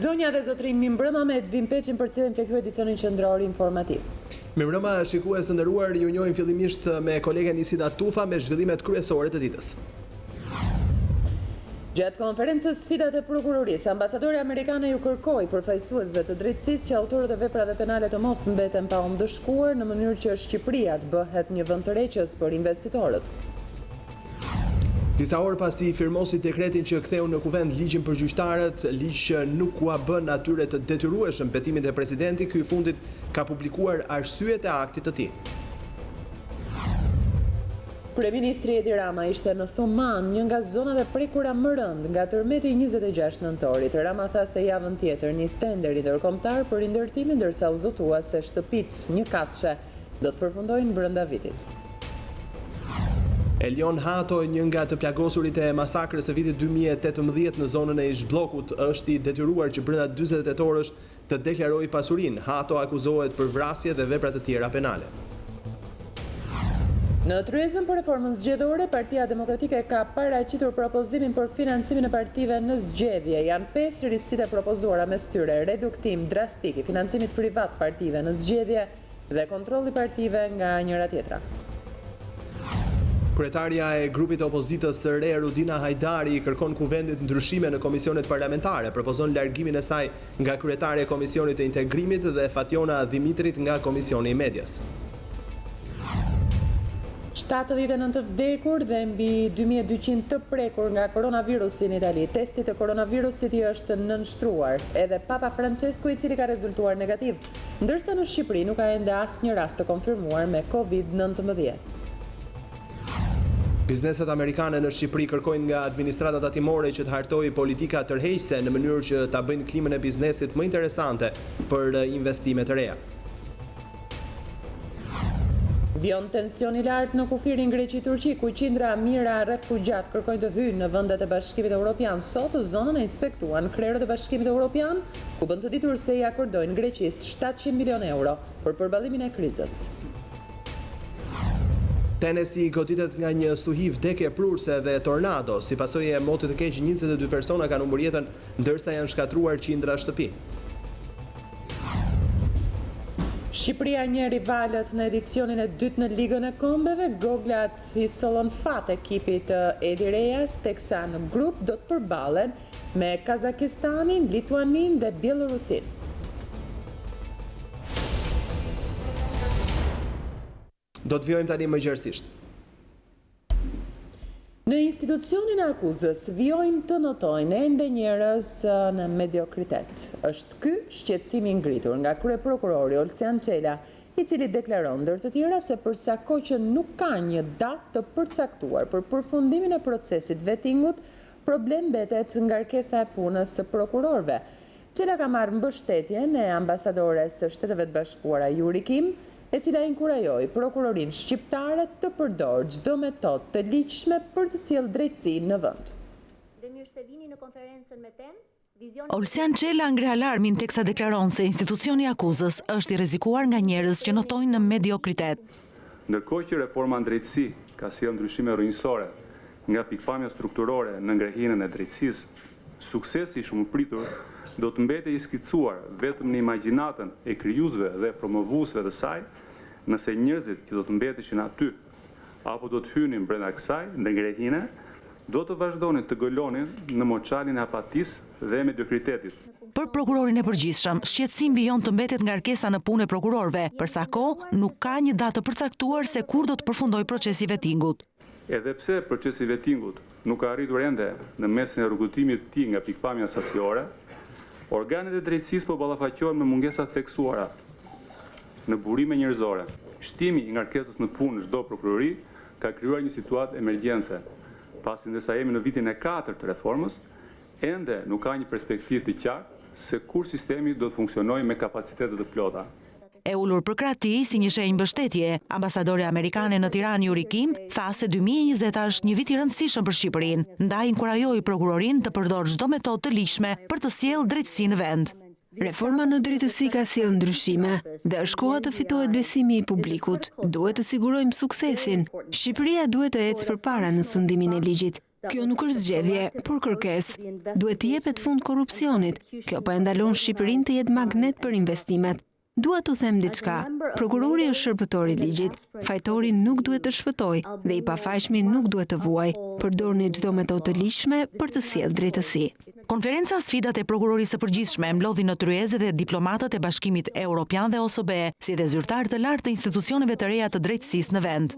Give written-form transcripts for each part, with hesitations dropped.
Zonja dhe zotrin, mi mbrëma me Edvin Peqin për cilin të kjo edicionin qendror informativ. Mirëmbrëma, shikues të nderuar, ju njohim fillimisht me kolegen Isida Tufa me zhvillimet kryesore të ditës. Gjatë konferencës sfidat e prokurorisë, ambasadori amerikane ju kërkoi përfaqësuesve të drejtësisë që autorët e veprave penale të mos mbeten pa ndëshkuar në mënyrë që Shqipëria të bëhet një vend tërheqës për investitorët. Disa orë pasi firmosi dekretin që ktheu në kuvend ligjin për gjyqtarët, ligj që nuk ua bën natyre të detyrueshëm petimin e presidentit, ky i fundit ka publikuar arsyet e aktit të tij. Kryeministri Edi Rama ishte në Thuman, një nga zonat e prekura më rënd nga tërmeti 26 nëntorit. Rama tha se javën tjetër nis tenderi ndërkombëtar për ndërtimin, ndërsa u zotua se shtëpitë një katëshe do të përfundojnë brenda vitit. Elion Hato, një nga të plagosurit e masakrës së vitit 2018 në zonën e Ish-bllokut, është i detyruar që brenda 48 orësh të deklarojë pasurinë. Hato akuzohet për vrasje dhe vepra të tjera penale. Në tryezën për reformën zgjedhore, Partia Demokratike ka paraqitur propozimin për financimin e partive në zgjedhje. Janë 5 risitë propozuara, mes tyre reduktim drastik i financimit privat partive në zgjedhje dhe kontrolli partive nga njëra tjetra. Kryetaria e grupit të opozitës së re, Rudina Hajdari, kërkon kuvendit ndryshime në komisionet parlamentare, propozon largimin e saj nga kryetaria e Komisionit të Integrimit dhe Fatjona Dimitrit nga Komisioni i Medias. 79 vdekur dhe mbi 2200 të prekur nga koronavirusi në Itali. Testi të koronavirusit i është nënshtruar edhe Papa Francesku, i cili ka rezultuar negativ, ndërsa në Shqipëri nuk ka ende asnjë rast të konfirmuar me COVID-19. Bizneset amerikane në Shqipëri kërkojnë nga administrata tatimore që të hartojë politika tërheqëse në mënyrë që ta bëjnë klimën e biznesit më interesante për investime të reja. Vjon tensioni i lartë në kufirin Greqi-Turqi, ku qindra mijëra refugjat kërkojnë të hyjnë në vendet e Bashkimit Evropian. Sot zonën e inspektuan krerët e Bashkimit Evropian, ku bën të ditur se i akordojnë Greqisë 700 milion euro për përballimin e krizës. Tennessee goditet nga një stuhi vdekje prurse dhe tornado. Si pasojë e motit të keq, 22 persona kanë humbur jetën, ndërsa janë shkatruar qindra shtëpi. Shqipëria një rivalët në edicionin e dytë në Ligën e Kombeve. Goglat i sollën fat ekipit të Edi Rejas, teksa në grup do të përballen me Kazakistanin, Lituanin dhe Bielorusin. Do të vjojmë tani më gjerësisht. Në institucionin e akuzës vjojnë të notojnë ende njerëz në mediokritet. Është ky shqetësimi ngritur nga kryeprokurori Olsian Çela, i cili deklaron ndër të tjera se përsa kohë që nuk ka një datë të përcaktuar për përfundimin e procesit vettingut, problem mbetet ngarkesa e punës së prokurorëve. Çela ka marrë mbështetjen e ambasadores së Shteteve të Bashkuara Yuri Kim, e cila inkurajoi prokurorinë shqiptare të përdorë çdo metodë të ligjshme për të sjellë drejtësi në vend. Olsian Çela ngre alarmin teksa deklaron se institucioni i akuzës është i rrezikuar nga njerëz që notojnë në mediokritet. Ndërkohë që reforma në drejtësi ka sjellë ndryshime rrënjësore nga pikpamja strukturore në ngrehinën e drejtësisë, suksesi i shumëpritur do të mbetet i skicuar vetëm në imagjinatën e krijuesve dhe promovuesve të saj, nëse njerëzit që do të mbeteshin aty apo do të hynin brenda kësaj ngrehine, do të vazhdonin të gëlonin në moçalin e apatisë dhe mediokritetit. Për prokurorin e përgjithshëm, shqetësim vijon të mbetet ngarkesa në punë e prokurorëve, përsa kohë nuk ka një datë të përcaktuar se kur do të përfundojë procesi vettingut. Edhe pse procesi vettingut nuk ka arritur ende në mesin e rrugëtimit të tij nga pikpamja saksiore, organet e drejtësisë po ballafaqohen me mungesa theksuara në burime njerëzore. Shtimi i ngarkesës në punë në çdo prokurori ka krijuar një situatë emergjence, pasi ndërsa jemi në vitin e 4 të reformës, ende nuk ka një perspektivë të qartë se kur sistemi do të funksionojë me kapacitete të plota. E ulur për krati si një shenjë mbështetje, ambasadore amerikane në Tiranë Yuri Kim tha se 2020 është një vit i rëndësishëm për Shqipërinë, ndaj inkurajoi prokurorinë të përdorë çdo metodë të ligjshme për të sjellë drejtësi në vend. Reforma në drejtësi ka sjellë ndryshime dhe është koha të fitohet besimi i publikut. Duhet të sigurojmë suksesin. Shqipëria duhet të ecë përpara në sundimin e ligjit. Kjo nuk është zgjedhje, por kërkesë. Duhet të jepet fund korrupsionit. Kjo po e ndalon Shqipërinë të jetë magnet për investimet. Dua të them diçka. Prokurori është shërbëtor i ligjit. Fajtori nuk duhet të shpëtojë dhe i pafajshmi nuk duhet të vuajë. Përdorni çdo metodë të ligjshme për të sjellë drejtësi. Konferenca Sfidat e Prokurorisë së Përgjithshme mblodhi në Tryezë dhe diplomatët e Bashkimit Evropian dhe OSBE, si dhe zyrtarë të lartë të institucioneve të reja të drejtësisë në vend.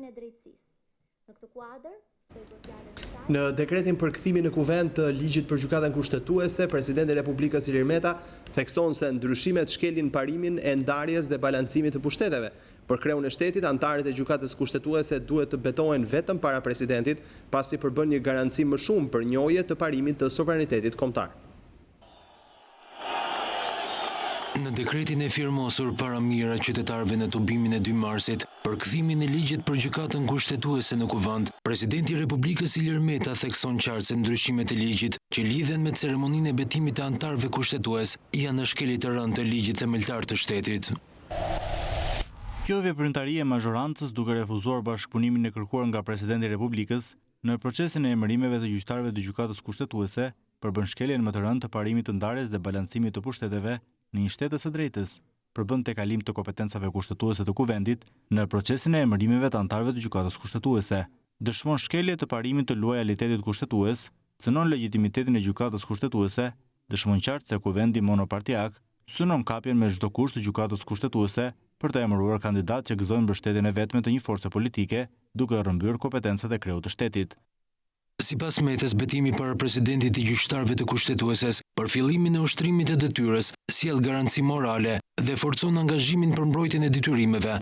Në dekretin për kthimin në kuvend të ligjit për gjykatën kushtetuese, Presidenti i Republikës Ilir Meta thekson se ndryshimet shkelin parimin e ndarjes dhe balancimit të pushteteve. Për kreun e shtetit, antarët e gjykatës kushtetuese duhet të betohen vetëm para presidentit, pasi përbën një garanci më shumë për njojje të parimit të sovranitetit kombëtar. Në dekretin e firmosur para mira qytetarëve në tubimin e 2 marsit, për kthimin e ligjit për gjykatën kushtetuese në kuvend, Presidenti i Republikës Ilir Meta thekson qartë se ndryshimet e ligjit që lidhen me ceremoninë e betimit të antarëve kushtetues janë në shkelje të rënd të ligjit themeltar të shtetit. Kjo veprimtari e mazhorancës duke refuzuar bashkëpunimin e kërkuar nga Presidenti i Republikës në procesin e emërimeve të gjyqtarëve të gjykatës kushtetuese përbën shkeljen më të rëndë të parimit të ndarjes dhe balancimit të pushteteve në një shtetës së drejtës, përbën tejkalim të kompetencave kushtetuese të kuvendit në procesin e emërimeve të antarëve të gjykatës kushtetuese, dëshmon shkelje të parimit të lojalitetit kushtetues, cënon legitimitetin e gjykatës kushtetuese, dëshmon qartë se kuvendi monopartiak synon kapjen me çdo kusht të gjykatës kushtetuese për të emëruar kandidat që gëzojnë mbështetjen e vetme të një force politike, duke rrëmbyer kompetencat e kreut të shtetit. Sipas Metës, betimi para presidentit i gjyqtarëve të kushtetueses për fillimin e ushtrimit të detyrës sjell garanci morale dhe forcon angazhimin për mbrojtjen e detyrimeve.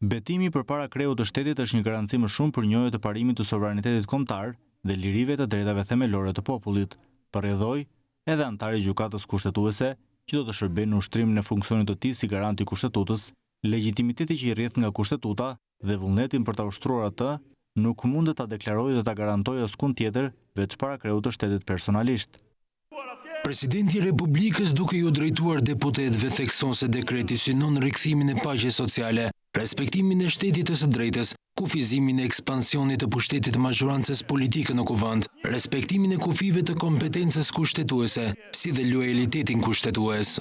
Betimi përpara kreut të shtetit është një garanci më shumë për njojje të parimit të sovranitetit kombëtar dhe lirive të drejtave themelore të popullit, përrjedhoi edhe antari i gjykatës kushtetuese që do të shërbejnë në ushtrimin e funksionit të tij si garant i kushtetutës, legitimiteti që i rrjedh nga kushtetuta dhe vullnetin për ta ushtruar atë nuk mund të ta deklarojë dhe ta garantojë askund tjetër veç para kreut të shtetit personalisht. Presidenti i Republikës duke ju drejtuar deputetëve thekson se dekreti synon rikthimin e paqes sociale, respektimin e shtetit të së drejtës, kufizimin e ekspansionit të pushtetit të mazhorancës politike në kuvend, respektimin e kufive të kompetencës kushtetuese, si dhe lojalitetin kushtetues.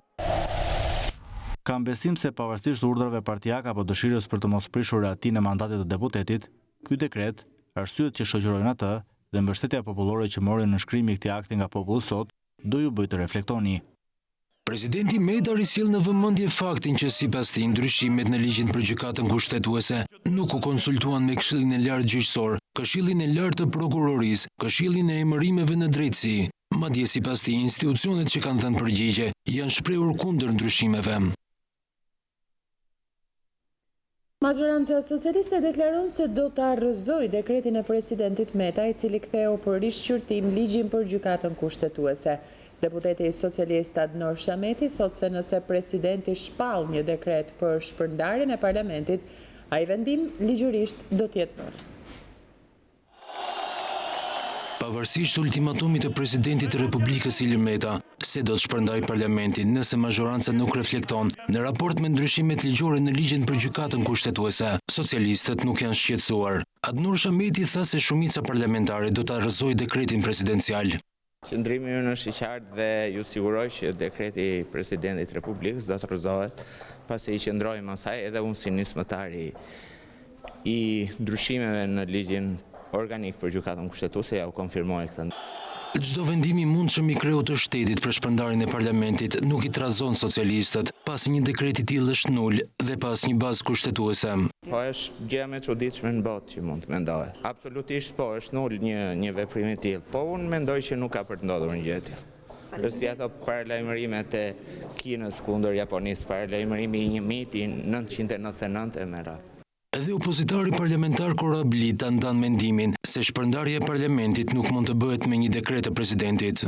Kam besim se pavarësisht urdhrave partijak apo dëshirës për të mos prishur rehatin e mandatit të deputetit, ky dekret, arsyet që shoqërojnë atë dhe mbështetja popullore që mori në shkrim i këtij akti nga populli sot, do ju bëj të reflektoni. Presidenti Meta risjell në vëmendje faktin që sipas tij ndryshimet në ligjin për gjykatën kushtetuese nuk u konsultuan me Këshillin e Lartë Gjyqësor, Këshillin e Lartë të Prokurorisë, Këshillin e Emërimeve në Drejtësi. Madje sipas tij institucionet që kanë dhënë përgjigje janë shprehur kundër ndryshimeve. Majoranca socialiste deklaron se do të arrëzoj dekretin e presidentit Meta, i cili ktheu për rishqyrtim ligjin për gjykatën kushtetuese. Deputeti socialist Adnor Shameti thot se nëse presidenti shpall një dekret për shpërndarjen e parlamentit, ai vendim ligjërisht do të jetë nul. Pavarësisht ultimatumit të presidentit të Republikës Ilir Meta, se do të shpërndajë parlamentin nëse mazhoranca nuk reflekton në raport me ndryshimet ligjore në ligjin për gjykatën kushtetuese, socialistët nuk janë shqetësuar. Adnur Shameti tha se shumica parlamentare do të arrëzojë dekretin presidencial. Qëndrimi ynë është i qartë dhe ju siguroj që dekreti i presidentit Republikës do të arrëzohet, pasi i qëndroj më saj edhe unë si nismëtari i ndryshimeve në ligjin organik për gjykatën kushtetuese ja u konfirmoi këtë. Çdo vendim i mundshëm i kreut të shtetit për shpërndarjen e parlamentit nuk i trazon socialistët, pasi një dekret i tillë është nul dhe pas një bazë kushtetuese. Po është gjëja më e çuditshme në botë që mund të mendohet. Absolutisht po, është nul një veprim i tillë. Po unë mendoj që nuk ka për të ndodhur një gjë e tillë. Është si ato paralajmërimet e Kinës kundër Japonisë, paralajmërimi i një miti 999 e me radhë. Edhe opozitari parlamentar Korabli ta ndan mendimin se shpërndarja e parlamentit nuk mund të bëhet me një dekret të presidentit.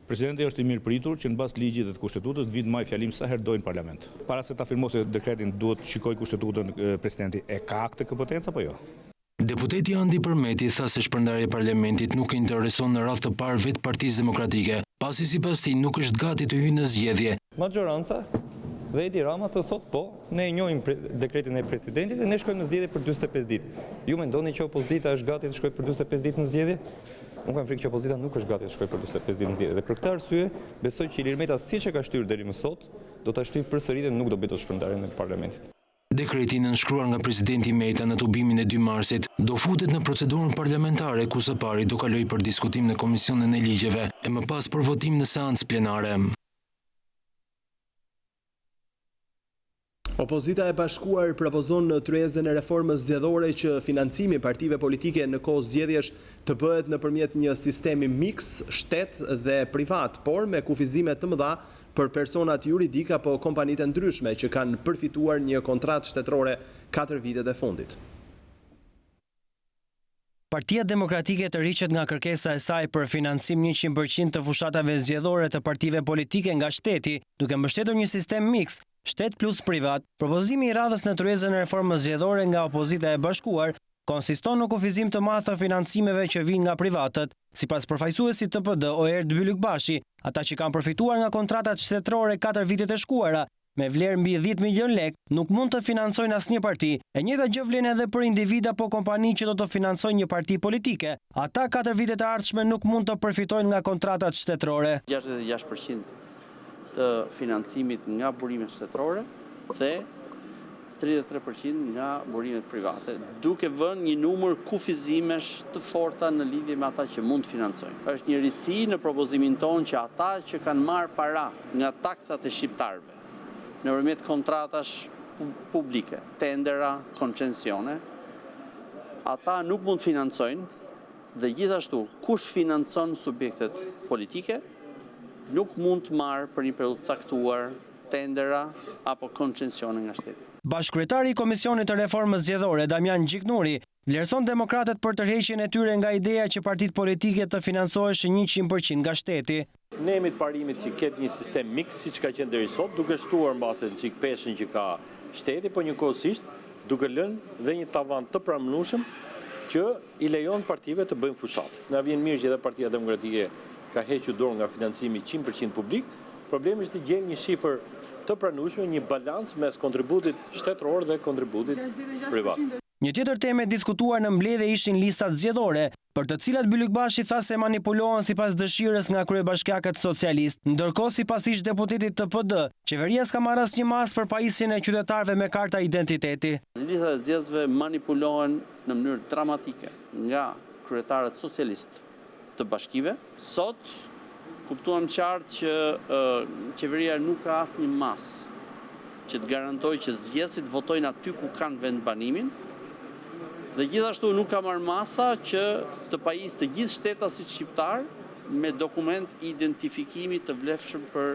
Presidenti është i mirë pritur që në bazë ligjit dhe të kushtetutës vit maj fjalim sa herë dojnë parlament. Para se ta firmosë dekretin duhet shikoj kushtetutën presidenti e ka këtë kompetencë apo jo? Deputeti Andi Përmeti tha se shpërndarja e parlamentit nuk intereson në radhë të parë vetë Partisë Demokratike, pasi sipas tij nuk është gati të hyjë në zgjedhje. Maggioranza Dhe Edi Rama të thot po, ne e njohim dekretin e presidentit dhe ne shkojmë në zgjedhje për 45 ditë. Ju mendoni që opozita është gati të shkojë për 45 ditë në zgjedhje? Unë kam frikë që opozita nuk është gati të shkojë për 45 ditë në zgjedhje. Dhe për këtë arsye, besoj që Ilir Meta siç e ka shtyr deri më sot, do ta shtyjë përsëri dhe nuk do bëhet shpërndarje në parlamentit. Dekreti nënshkruar nga presidenti Meta në tubimin e 2 marsit do futet në procedurën parlamentare ku së pari do kaloj për diskutim në Komisionin e Ligjeve e më pas për votim në seancë plenare. Opozita e bashkuar propozon në tryezën e reformës zgjedhore që financimi partive politike në kohë zgjedhjesh të bëhet nëpërmjet një sistemi miks, shtet dhe privat, por me kufizime të mëdha për personat juridik apo kompanitë ndryshme që kanë përfituar një kontratë shtetërore 4 vitet e fundit. Partia Demokratike të rriqet nga kërkesa e saj për financim 100% të fushatave zgjedhore të partive politike nga shteti, duke mbështetur një sistem miks, shtet plus privat. Propozimi i radhës në tryezën e reformës zgjedhore nga opozita e bashkuar konsiston në kufizim të madh të financimeve që vijnë nga privatët. Sipas përfaqësuesit të PD Oerd Bylykbashi, ata që kanë përfituar nga kontratat shtetërore 4 vitet e shkuara, me vlerë mbi 10 milion lek, nuk mund të financojnë asnjë parti. E njëjta gjë vlen edhe për individ apo kompani që do të financojnë një parti politike. Ata 4 vitet e ardhshme nuk mund të përfitojnë nga kontratat shtetërore. 66% të financimit nga burimet shtetërore dhe 33% nga burimet private, duke vënë një numër kufizimesh të forta në lidhje me ata që mund të financojnë. Është një risi në propozimin tonë që ata që kanë marrë para nga taksat e shqiptarëve nëpërmjet kontratash publike, tendera, koncensione, ata nuk mund të financojnë dhe gjithashtu kush financon subjektet politike nuk mund të marrë për një periudhë caktuar tendera apo koncensione nga shteti. Bashkëkryetari i Komisionit të Reformës Zgjedhore, Damian Gjiknuri, vlerëson demokratët për tërheqjen e tyre nga ideja që partitë politike të financoheshin 100% nga shteti. Ne jemi të parimit që ketë një sistem miks siç ka qenë deri sot, duke shtuar mbase çik peshën që ka shteti, por njëkohësisht duke lënë dhe një tavan të pranueshëm që i lejon partive të bëjnë fushat. Na vjen mirë që edhe Partia Demokratike ka hequr dorë nga financimi 100% publik. Problemi është të gjejmë një shifër të pranueshme, një balans mes kontributit shtetëror dhe kontributit privat. Një tjetër temë e diskutuar në mbledhje ishin listat zgjedhore, për të cilat Bylykbashi tha se manipulohen sipas dëshirës nga kryebashkiakët socialist. Ndërkohë sipas ish deputetit të PD, qeveria s'ka marrë asnjë mas për pajisjen e qytetarëve me karta identiteti. Listat e zgjedhësve manipulohen në mënyrë dramatike nga kryetarët socialist të bashkive. Sot kuptuam qartë që qeveria nuk ka asnjë mas që të garantojë që zgjedhësit votojnë aty ku kanë vendbanimin. Dhe gjithashtu nuk ka marrë masa që të pajisë të gjithë shtetasit shqiptar me dokument identifikimi të vlefshëm për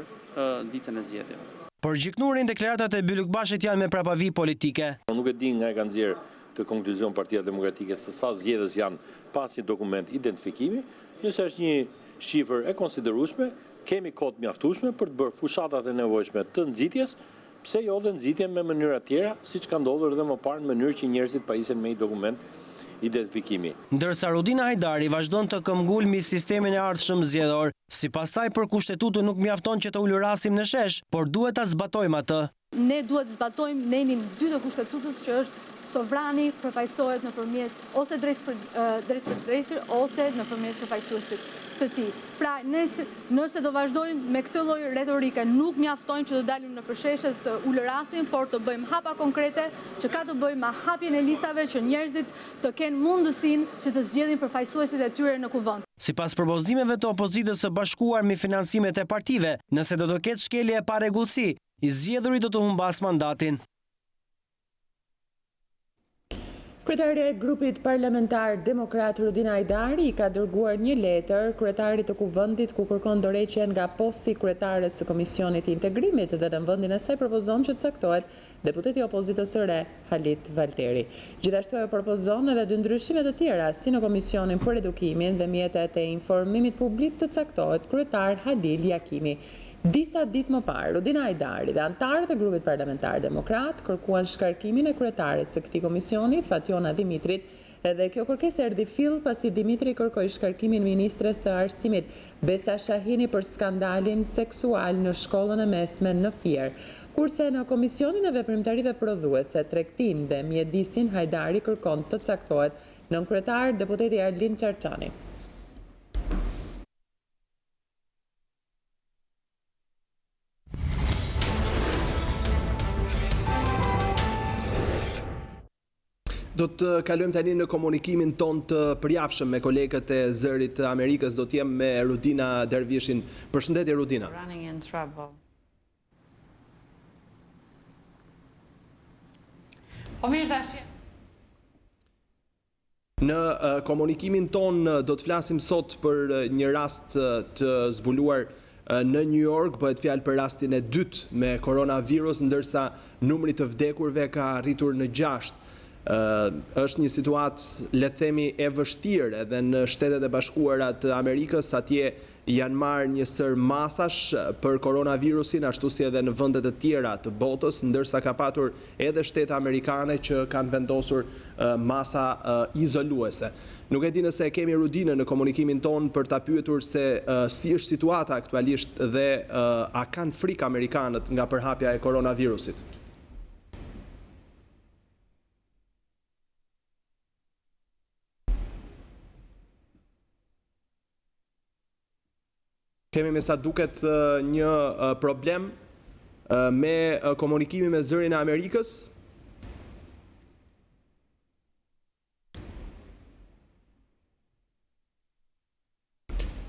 ditën e zgjedhjeve. Por Gjiknurin deklaratat e Bylykbashit janë me prapavi politike. Nuk e di nga e kanë nxjerrë të konkluzion Partia Demokratike se sa zgjedhës janë pas një dokument identifikimi, nëse është një shifër e konsiderueshme, kemi kohë mjaftueshme për të bërë fushatat e nevojshme të nxitjes. Pse jo dhe nxitjen me mënyra tjera, siç ka ndodhur edhe më parë në mënyrë që njerëzit pajisen me një dokument identifikimi. Ndërsa Rudina Hajdari vazhdon të këmbgul mbi sistemin e ardhshëm zgjedhor. Sipas saj për kushtetutën nuk mjafton që të ulurasim në shesh, por duhet ta zbatojmë atë. Ne duhet të zbatojmë nenin 2 të kushtetutës që është sovrani përfaqësohet nëpërmjet ose drejt për drejtësir ose nëpërmjet përfaqësuesit të tij. Pra, nëse do vazhdojmë me këtë lloj retorike, nuk mjaftojnë që të dalim në përsheshe të ulërasim, por të bëjmë hapa konkrete që ka të bëjë me hapjen e listave që njerëzit të kenë mundësinë që të zgjedhin përfaqësuesit e tyre në kuvend. Sipas propozimeve të opozitës së bashkuar me financimet e partive, nëse do të ketë shkelje e parregullsi, i zgjedhuri do të humbas mandatin. Kryetari e grupit parlamentar Demokrat Rudina Hajdari i ka dërguar një letër kryetarit të Kuvendit ku kërkon dorëheqjen nga posti kryetares së Komisionit të Integrimit dhe në vendin e saj propozon që të caktohet deputeti i opozitës së re Halit Valteri. Gjithashtu ajo propozon edhe 2 ndryshime të tjera, si në Komisionin për Edukimin dhe mjetet e informimit publik të caktohet kryetar Halil Jakimi. Disa ditë më parë, Rudina Hajdari dhe antarët e grupit parlamentar Demokrat kërkuan shkarkimin e kryetares së këtij komisioni, Fatjona Dimitrit, Edhe kjo kërkesë erdhi fill pasi Dimitri kërkoi shkarkimin ministres së arsimit Besa Shahini për skandalin seksual në shkollën e mesme në Fier. Kurse në Komisionin e Veprimtarive Prodhuese, Tregtin dhe Mjedisin, Hajdari kërkon të caktohet nënkryetar deputeti Arlin Çarçani. Do të kalojmë tani në komunikimin ton të përjavshëm me kolegët e Zërit të Amerikës. Do të jem me Rudina Dervishin. Përshëndetje Rudina. Po mirë tash. Në komunikimin ton do të flasim sot për një rast të zbuluar në New York, bëhet fjalë për rastin e dytë me koronavirus, ndërsa numri të vdekurve ka arritur në 6. Është një situatë, le të themi, e vështirë edhe në Shtetet e Bashkuara të Amerikës, atje janë marrë një sër masash për koronavirusin, ashtu si edhe në vendet e tjera të botës, ndërsa ka patur edhe shtete amerikane që kanë vendosur masa izoluese. Nuk e di nëse kemi Rudinën në komunikimin ton për ta pyetur se si është situata aktualisht dhe a kanë frikë amerikanët nga përhapja e koronavirusit. Kemi me sa duket një problem me komunikimin me Zërin e Amerikës.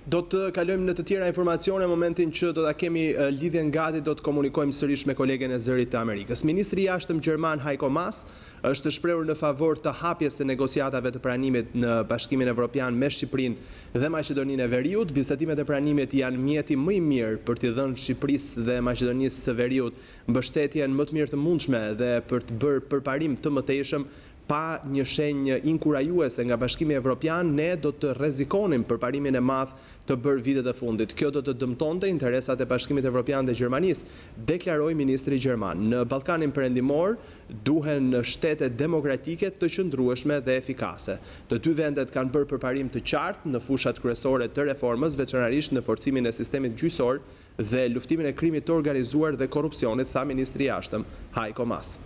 Do të kalojmë në të tjera informacione në momentin që do ta kemi lidhjen gati, do të komunikojmë sërish me kolegen e Zërit të Amerikës. Ministri i Jashtëm gjerman Heiko Maas është shprehur në favor të hapjes së negociatave të pranimit në Bashkimin Evropian me Shqipërinë dhe Maqedoninë e Veriut. Bisedimet e pranimit janë mjeti më i mirë për t'i dhënë Shqipërisë dhe Maqedonisë së Veriut mbështetjen më të mirë të mundshme dhe për të bërë përparim të mëtejshëm. Pa një shenjë inkurajuese nga Bashkimi Evropian, ne do të rrezikonim përparimin e madh të bërë vitet e fundit. Kjo do të dëmtonte interesat e Bashkimit Evropian dhe Gjermanisë, deklaroi ministri gjerman. Në Ballkanin Perëndimor duhen shtete demokratike të qëndrueshme dhe efikase. Të dy vendet kanë bërë përparim të qartë në fushat kryesore të reformës, veçanërisht në forcimin e sistemit gjyqësor dhe luftimin e krimit të organizuar dhe korrupsionit, tha ministri i Jashtëm Heiko Maas.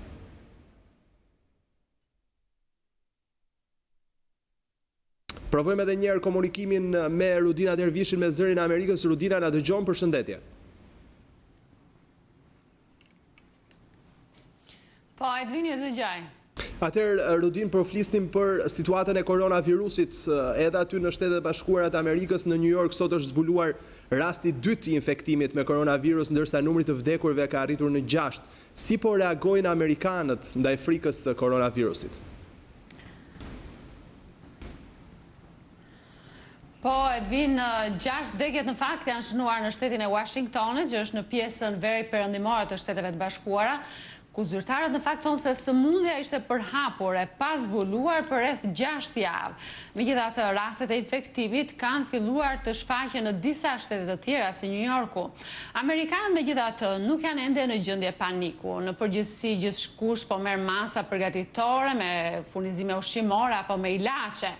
Provojmë edhe njerë komunikimin me Rudina Dervishin me Zërin e Amerikës. Rudina, na dëgjon, përshëndetje. Po, Edvini, dëgjoj. Atëherë, Rudin, përflisnim për situatën e koronavirusit edhe aty në Shtetet e Bashkuara të Amerikës. Në New York sot është zbuluar rasti dytë i infektimit me koronavirus, ndërsa numri të vdekurve ka arritur në 6. Si po reagojnë amerikanët ndaj frikës së koronavirusit? Po, Edvin, 6 vdekjet në fakt janë shënuar në shtetin e Washingtonit, që është në pjesën veri perëndimore të Shteteve të Bashkuara, ku zyrtarët në fakt thonë se sëmundja ishte përhapur e pa zbuluar për rreth 6 javë. Megjithatë, rastet e infektimit kanë filluar të shfaqen në disa shtete të tjera si New Yorku. Amerikanët megjithatë nuk janë ende në gjendje paniku. Në përgjithësi gjithkush po merr masa përgatitore me furnizime ushqimore apo me ilaçe.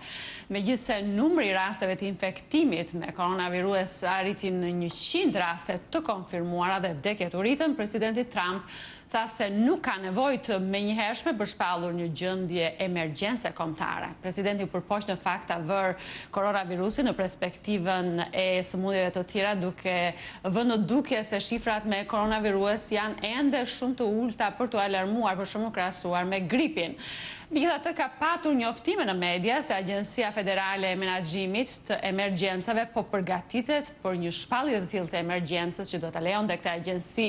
Megjithse numri i rasteve të infektimit me koronavirus arriti në 100 raste të konfirmuara dhe vdekjet u rritën, presidenti Trump tha se nuk ka nevojë të menjëhershme për shpallur një gjendje emergjense kombëtare. Presidenti përpoq në fakt ta vër koronavirusin në perspektivën e sëmundjeve të tjera, duke vënë në dukje se shifrat me koronavirus janë ende shumë të ulta për të alarmuar, për shembull krahasuar me gripin. Megjithatë, ka patur njoftime në media se Agjencia Federale e Menaxhimit të Emergjencave po përgatitet për një shpallje të tillë të emergjencës që do ta lejonte këtë agjenci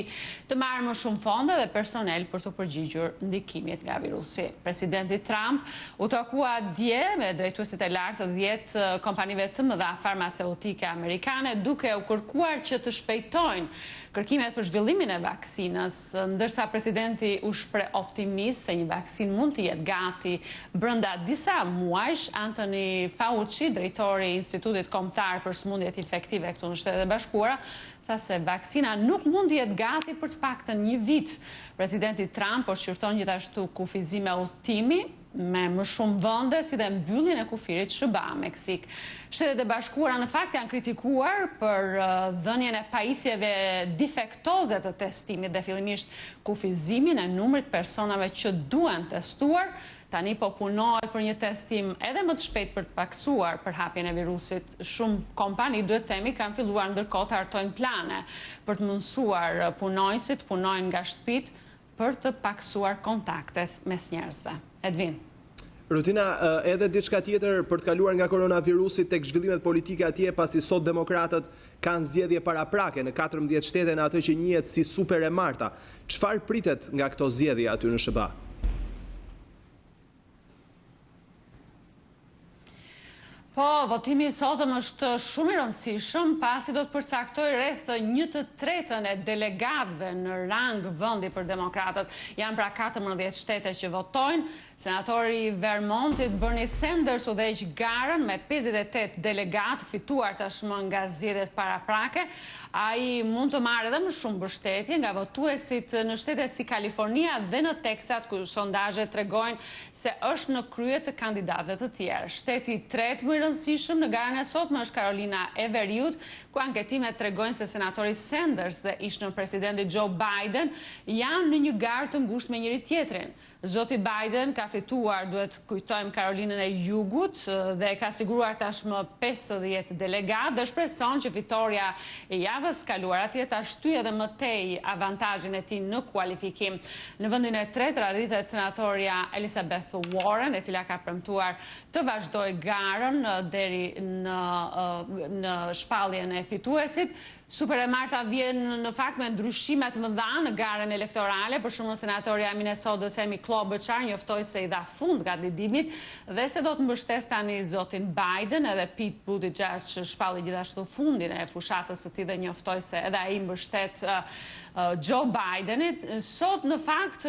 të marrë më shumë fonde dhe personel për të përgjigjur ndikimit nga virusi. Presidenti Trump u takua dje me drejtuesit e lartë të 10 kompanive të mëdha farmaceutike amerikane, duke u kërkuar që të shpejtojnë kërkimet për zhvillimin e vaksinës, ndërsa presidenti u shpreh optimist se një vaksinë mund të jetë gati brenda disa muajsh. Anthony Fauci, drejtori i Institutit Kombëtar për Sëmundjet Infektive këtu në Shtetet e Bashkuara, tha se vaksina nuk mund të jetë gati për të paktën një vit. Presidenti Trump po shqyrton gjithashtu kufizime udhëtimi me më shumë vende si dhe mbylljen e kufirit SBA Meksik. Shtetet e Bashkuara në fakt janë kritikuar për dhënien e pajisjeve defektoze të testimit dhe fillimisht kufizimin e numrit personave që duhen testuar. Tani po punohet për një testim edhe më të shpejt për të paksuar përhapjen e virusit. Shumë kompani, duhet themi, kanë filluar ndërkohë të hartojnë plane për të mundësuar punonjësit punojnë nga shtëpitë për të paksuar kontaktet mes njerëzve. Edvin. Rutina, edhe diçka tjetër për të kaluar nga koronavirusi tek zhvillimet politike atje, pasi sot demokratët kanë zgjedhje paraprake në 14 shtete në atë që njihet si super e marta. Çfarë pritet nga këto zgjedhje aty në SBA? Po, votimi i sotëm është shumë i rëndësishëm, pasi do të përcaktoj rreth 1/3 e delegatëve në rang vendi për demokratët. Janë pra 14 shtete që votojnë. Senatori i Vermontit, Bernie Sanders, udhëheq garën me 58 delegatë fituar tashmë nga zgjedhjet paraprake. Ai mund të marrë edhe më shumë mbështetje nga votuesit në shtete si Kalifornia dhe në Teksas, ku sondazhet tregojnë se është në krye të kandidatëve të tjerë. Shteti i tretë më i rëndësishëm në garën e sotme është Carolina e Veriut, ku anketimet tregojnë se senatori Sanders dhe ish-presidenti Joe Biden janë në një garë të ngushtë me njëri tjetrin. Zoti Biden ka fituar, duhet kujtojmë, Karolinën e Jugut dhe ka siguruar tashmë 50 delegatë dhe shpreson që fitoria e javës kaluar atje ta shtyjë edhe më tej avantazhin e tij në kualifikim. Në vendin e tretë arritet senatoria Elizabeth Warren, e cila ka premtuar të vazhdojë garën deri në shpalljen e fituesit. Super e Marta vjen në fakt me ndryshimet më dha në garën elektorale, për shembull senatoria e Minnesotës Amy Klobuchar njoftoi se i dha fund kandidimit dhe se do të mbështes tani zotin Biden, edhe Pete Buttigieg shpalli gjithashtu fundin e fushatës së tij dhe njoftoi se edhe ai mbështet Joe Bidenit. Sot në fakt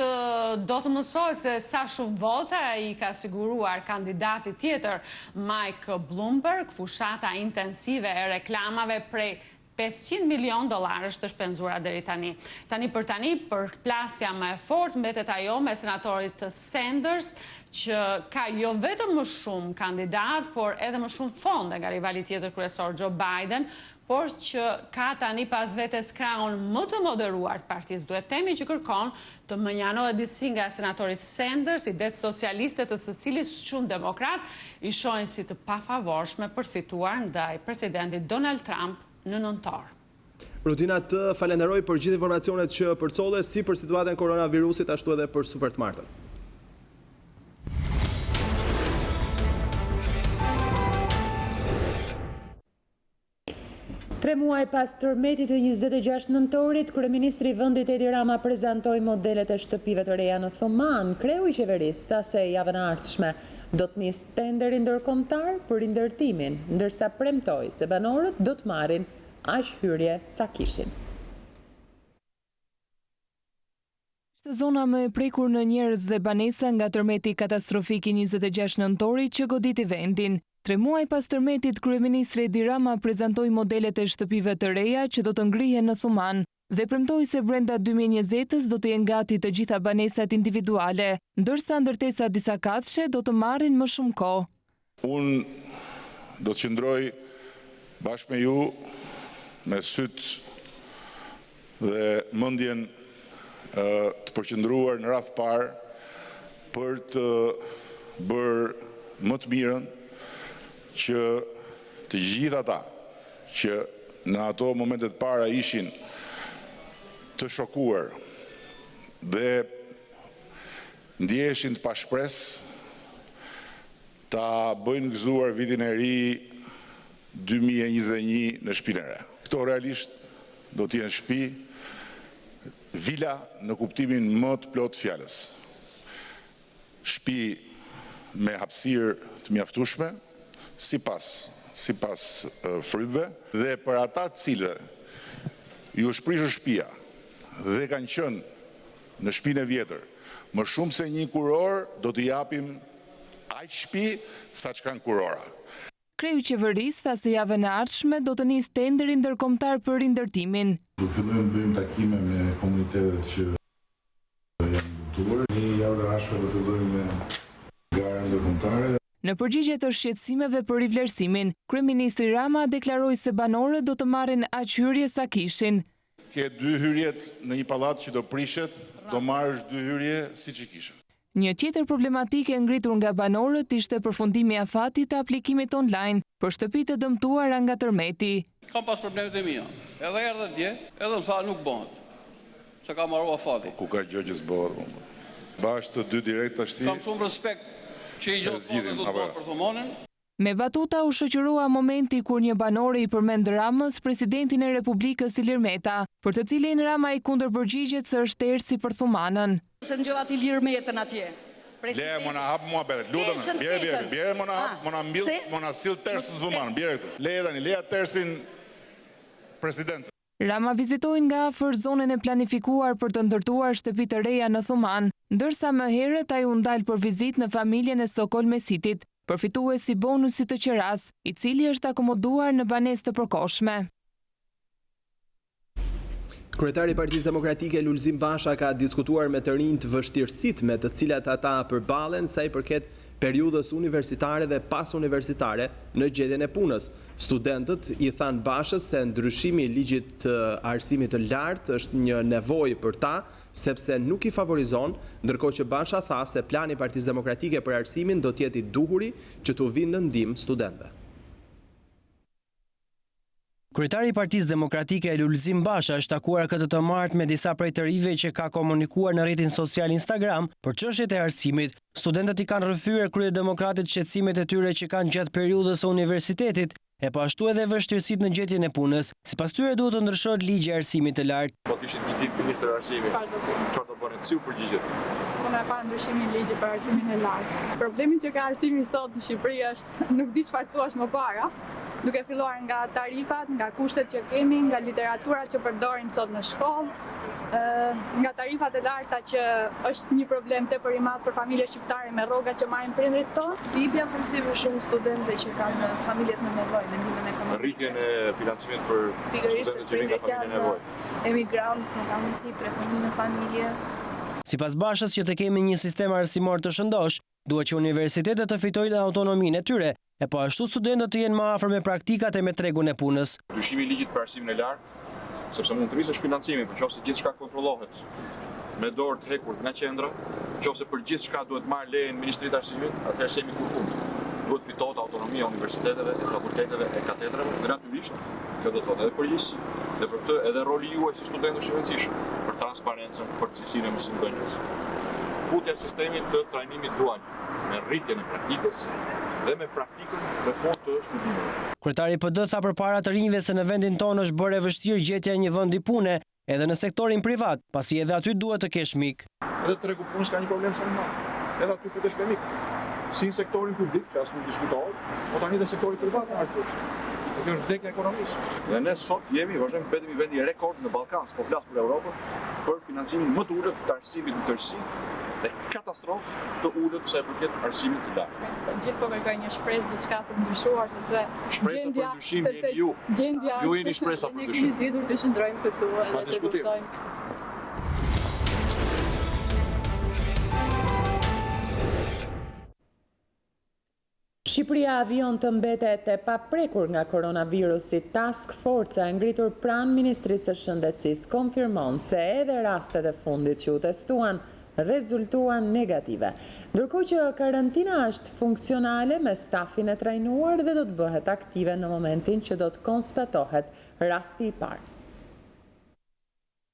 do të mësohet se sa shumë vota i ka siguruar kandidati tjetër Mike Bloomberg. Fushata intensive e reklamave prej $500 milion të shpenzuara deri tani. Tani, për plasja më e fortë mbetet ajo me senatorit Sanders, që ka jo vetëm më shumë kandidat, por edhe më shumë fonde nga rivali tjetër kryesor Joe Biden, por që ka tani pas vetes krahun më të moderuar të partisë. Duhet themi që kërkon të menjanohet disi nga senatorit Sanders, idet socialiste të së cilit shumë demokrat i shohin si të pafavorshme për të fituar ndaj presidentit Donald Trump në nëntor. Rutina, të falenderoj për gjithë informacionet që përcolle, si për situatën e koronavirusit, ashtu edhe për super të martën. Tre muaj pas tërmetit të 26 nëntorit, kryeministri i vendit Edi Rama prezantoi modelet e shtëpive të reja në Thuman. Kreu i qeverisë tha se javën e ardhshme do të nisë tenderi ndërkombëtar për rindërtimin, ndërsa premtoi se banorët do të marrin aq hyrje sa kishin. Është zona më e prekur në njerëz dhe banesa nga tërmeti katastrofik i 26 nëntorit që goditi vendin. 3 muaj pas tërmetit, kryeministri Edi Rama prezantoi modelet e shtëpive të reja që do të ngrihen në Thuman dhe premtoi se brenda 2020-s do të jenë gati të gjitha banesat individuale, ndërsa ndërtesat disa katëshe do të marrin më shumë kohë. Unë do të qëndroj bashkë me ju me syt dhe mendjen të përqendruar në radhë parë për të bërë më të mirën që të gjithë ata që në ato momentet para ishin të shokuar dhe ndjeshin të pashpresë ta bëjnë gëzuar vitin e ri 2021 në shtëpinë e re. Këto realisht do të jenë shtëpi, vila në kuptimin më të plot fjalës. Shtëpi me hapësirë të mjaftueshme, sipas frymëve, dhe për ata të cilët ju shprishur shtëpia dhe kanë qenë në shtëpinë e vjetër më shumë se 1 kuror, do t'i japim aq shtëpi sa që kanë kurora. Kreu i qeverisë tha se javën e ardhshme do të nisë tenderi ndërkombëtar për rindërtimin. Do të fillojmë bëjmë takime me komunitetet që janë lutur. Një javë e ardhshme do fillojmë me ndërkombëtare. Në përgjigje të shqetësimeve për rivlerësimin, kryeministri Rama deklaroi se banorët do të marrin aq hyrje sa kishin. Ke 2 hyrjet në një pallat që do prishet, do marrësh 2 hyrje siç i kishe. Një tjetër problematikë e ngritur nga banorët ishte përfundimi i afatit të aplikimit online për shtëpitë të dëmtuara nga tërmeti. Kam pas problemet e mia. Edhe erdhe dje, edhe më tha nuk bëhet. Se ka marrua afati. Ku ka gjë që s'bëhet. Bashkë të 2 direkt tash. Kam shumë respekt që i gjithë do të bëhet për thumonin. Me batuta u shoqërua momenti kur një banore i përmend Ramës presidentin e Republikës Ilir Meta, për të cilin Rama i kundërpërgjigjet se është ersi për thumanën. Se ngjova ti Ilir Metën atje. Le mona hap muhabetet, lutem. Bjerë mona hap, mona mbill, mona sill tersën thumanën, bjerë këtu. Leja tersin presidencën. Rama vizitoi nga afër zonën e planifikuar për të ndërtuar shtëpi të reja në Thuman, ndërsa më herët ai u ndal për vizitë në familjen e Sokol Mesitit, përfitues i bonusit të qeras, i cili është akomoduar në banesë të përkohshme. Kryetari i Partisë Demokratike Lulzim Basha ka diskutuar me të rinjt vështirësitë me të cilat ata përballen sa i përket periudhës universitare dhe pas universitare në gjendjen e punës. Studentët i thanë Bashës se ndryshimi i ligjit të arsimit të lartë është një nevojë për ta, sepse nuk i favorizon, ndërkohë që Basha tha se plani i Partisë Demokratike për arsimin do të jetë i duhuri që t'u vinë në ndihmë studentëve. Kryetari i Partisë Demokratike Lulzim Basha është takuar këtë të martë me disa prej të rive që ka komunikuar në rrjetin social Instagram për çështjet e arsimit. Studentët i kanë rrëfyer kryedemokratit shqetësimet e tyre që kanë gjatë periudhës së universitetit, e po ashtu edhe vështirësitë në gjetjen e punës. Sipas tyre duhet të ndryshohet ligji i arsimit të lartë. Po kishit një tip ministër arsimit. Çfarë do bëni? Si u përgjigjet? Unë e pa ndryshimin e ligjit për arsimin e lartë. Problemi që ka arsimi sot në Shqipëri është nuk di çfarë thuash më para. Duke filluar nga tarifat, nga kushtet që kemi, nga literatura që përdorin sot në shkollë, nga tarifat e larta që është një problem tepër i madh për familje shqiptare me rrogat që marrin prindrit tonë. I bja mundësi për shumë studentëve që kanë familjet në nevojë në ndihmën ekonomike. Rritjen e financimit për studentët që vinë nga familje në nevojë. Emigrant nuk kanë mundësi për fëmijë në familje. Sipas Bashës që të kemi një sistem arsimor të shëndosh, duhet që universitetet të fitojnë autonominë e tyre, e po ashtu studentët të jenë më afër me praktikat e me tregun e punës. Ndryshimi i ligjit për arsimin e lartë, sepse mund të rrisësh financimin, përse gjithçka kontrollohet me dorë të hekur nga qendra, nëse për gjithçka duhet marrë lejen Ministrit të Arsimit, atëherë semi kurrë. Duhet fitohet autonomia e universiteteve, e fakulteteve, e katedrave, dhe natyrisht kjo do të thotë edhe përgjegjësi. Dhe për këtë edhe roli juaj si studentëve është i rëndësishëm për transparencën, për cilësinë e mësimdhënies. Futja e sistemit të trajnimit dual me rritjen e praktikës dhe me praktikën në fund të studimeve. Kryetari PD tha përpara të rinjve se në vendin tonë është bërë e vështirë gjetja e një vendi pune edhe në sektorin privat, pasi edhe aty duhet të kesh mik. Edhe tregu punës ka një problem shumë i madh. Edhe aty futesh me mik. Si në sektorin publik, që as nuk diskutohet, po tani dhe sektori privat është bërë. Kjo është vdekja e ekonomisë. Dhe ne sot vazhdojmë betemi vendi rekord në Ballkan, po flas për Europën, për financimin më të ulët të arsimit në tërësi dhe katastrofë të ulët sa i përket arsimit të lartë. Gjithë po kërkoj një shpresë diçka për ndryshuar, sepse shpresa për ndryshim jeni ju. Ju jeni shpresa për ndryshim. Ne kemi zgjedhur të shndrojmë këtu edhe të diskutojmë. Shqipëria avion të mbetet e paprekur nga koronavirusi. Task Force e ngritur pranë Ministrisë së Shëndetësisë konfirmon se edhe rastet e fundit që u testuan rezultuan negative. Ndërkohë që karantina është funksionale me stafin e trajnuar dhe do të bëhet aktive në momentin që do të konstatohet rasti i parë.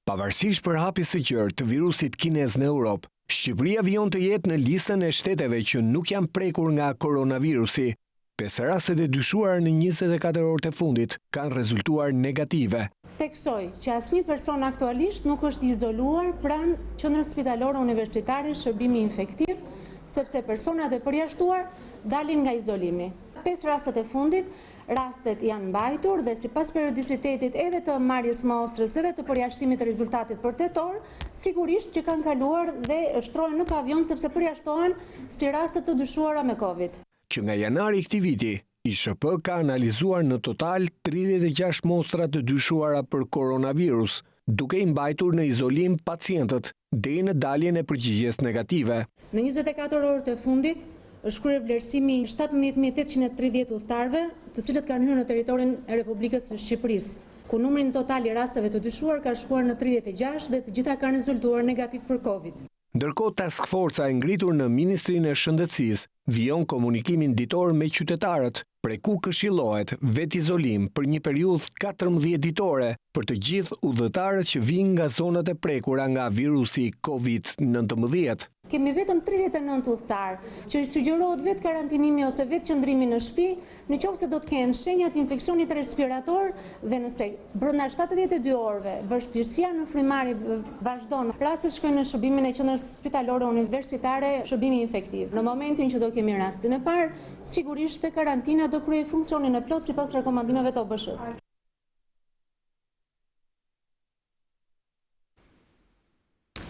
Pavarësisht përhapjes së gjerë të virusit kinez në Europë, Shqipëria vijon të jetë në listën e shteteve që nuk janë prekur nga koronavirusi. 5 rastet e dyshuar në 24 orët e fundit kanë rezultuar negative. Theksoj që asnjë person aktualisht nuk është izoluar pranë qendrës spitalore universitare shërbimi infektiv, sepse personat e përjashtuar dalin nga izolimi. 5 rastet e fundit, rastet janë mbajtur dhe sipas periodicitetit edhe të marrjes mostrës edhe të përjashtimit të rezultatit për tetor, sigurisht që kanë kaluar dhe shtrohen në pavion sepse përjashtohen si raste të dyshuara me Covid. Që nga janari i këtij viti, ISHP ka analizuar në total 36 mostra të dyshuara për koronavirus, duke i mbajtur në izolim pacientët deri në daljen e përgjigjes negative. Në 24 orët e fundit, është kryer vlerësimi 17.830 udhëtarëve, të cilët kanë hyrë në territorin e Republikës së Shqipërisë, ku numri total i rasteve të dyshuar ka shkuar në 36 dhe të gjitha kanë rezultuar negativ për Covid. Ndërkohë, task forca e ngritur në Ministrinë e Shëndetësisë vijon komunikimin ditor me qytetarët, prej ku këshillohet vetizolim për një periudhë 14 ditore për të gjithë udhëtarët që vijnë nga zonat e prekura nga virusi Covid-19. Kemi vetëm 39 udhëtarë që sugjerohet vetë karantinimi ose vetë qëndrimi në shtëpi, nëse do të kenë shenja të infeksionit respirator dhe nëse brenda 72 orëve vështirësia në frymëmarrje vazhdon, rastet shkojnë në shërbimin e qendrës spitalore universitare, shërbimi infektiv. Në momentin që do kemi rastin e parë, sigurisht te karantina do kryej funksionin e plot sipas rekomandimeve të OBSH-s.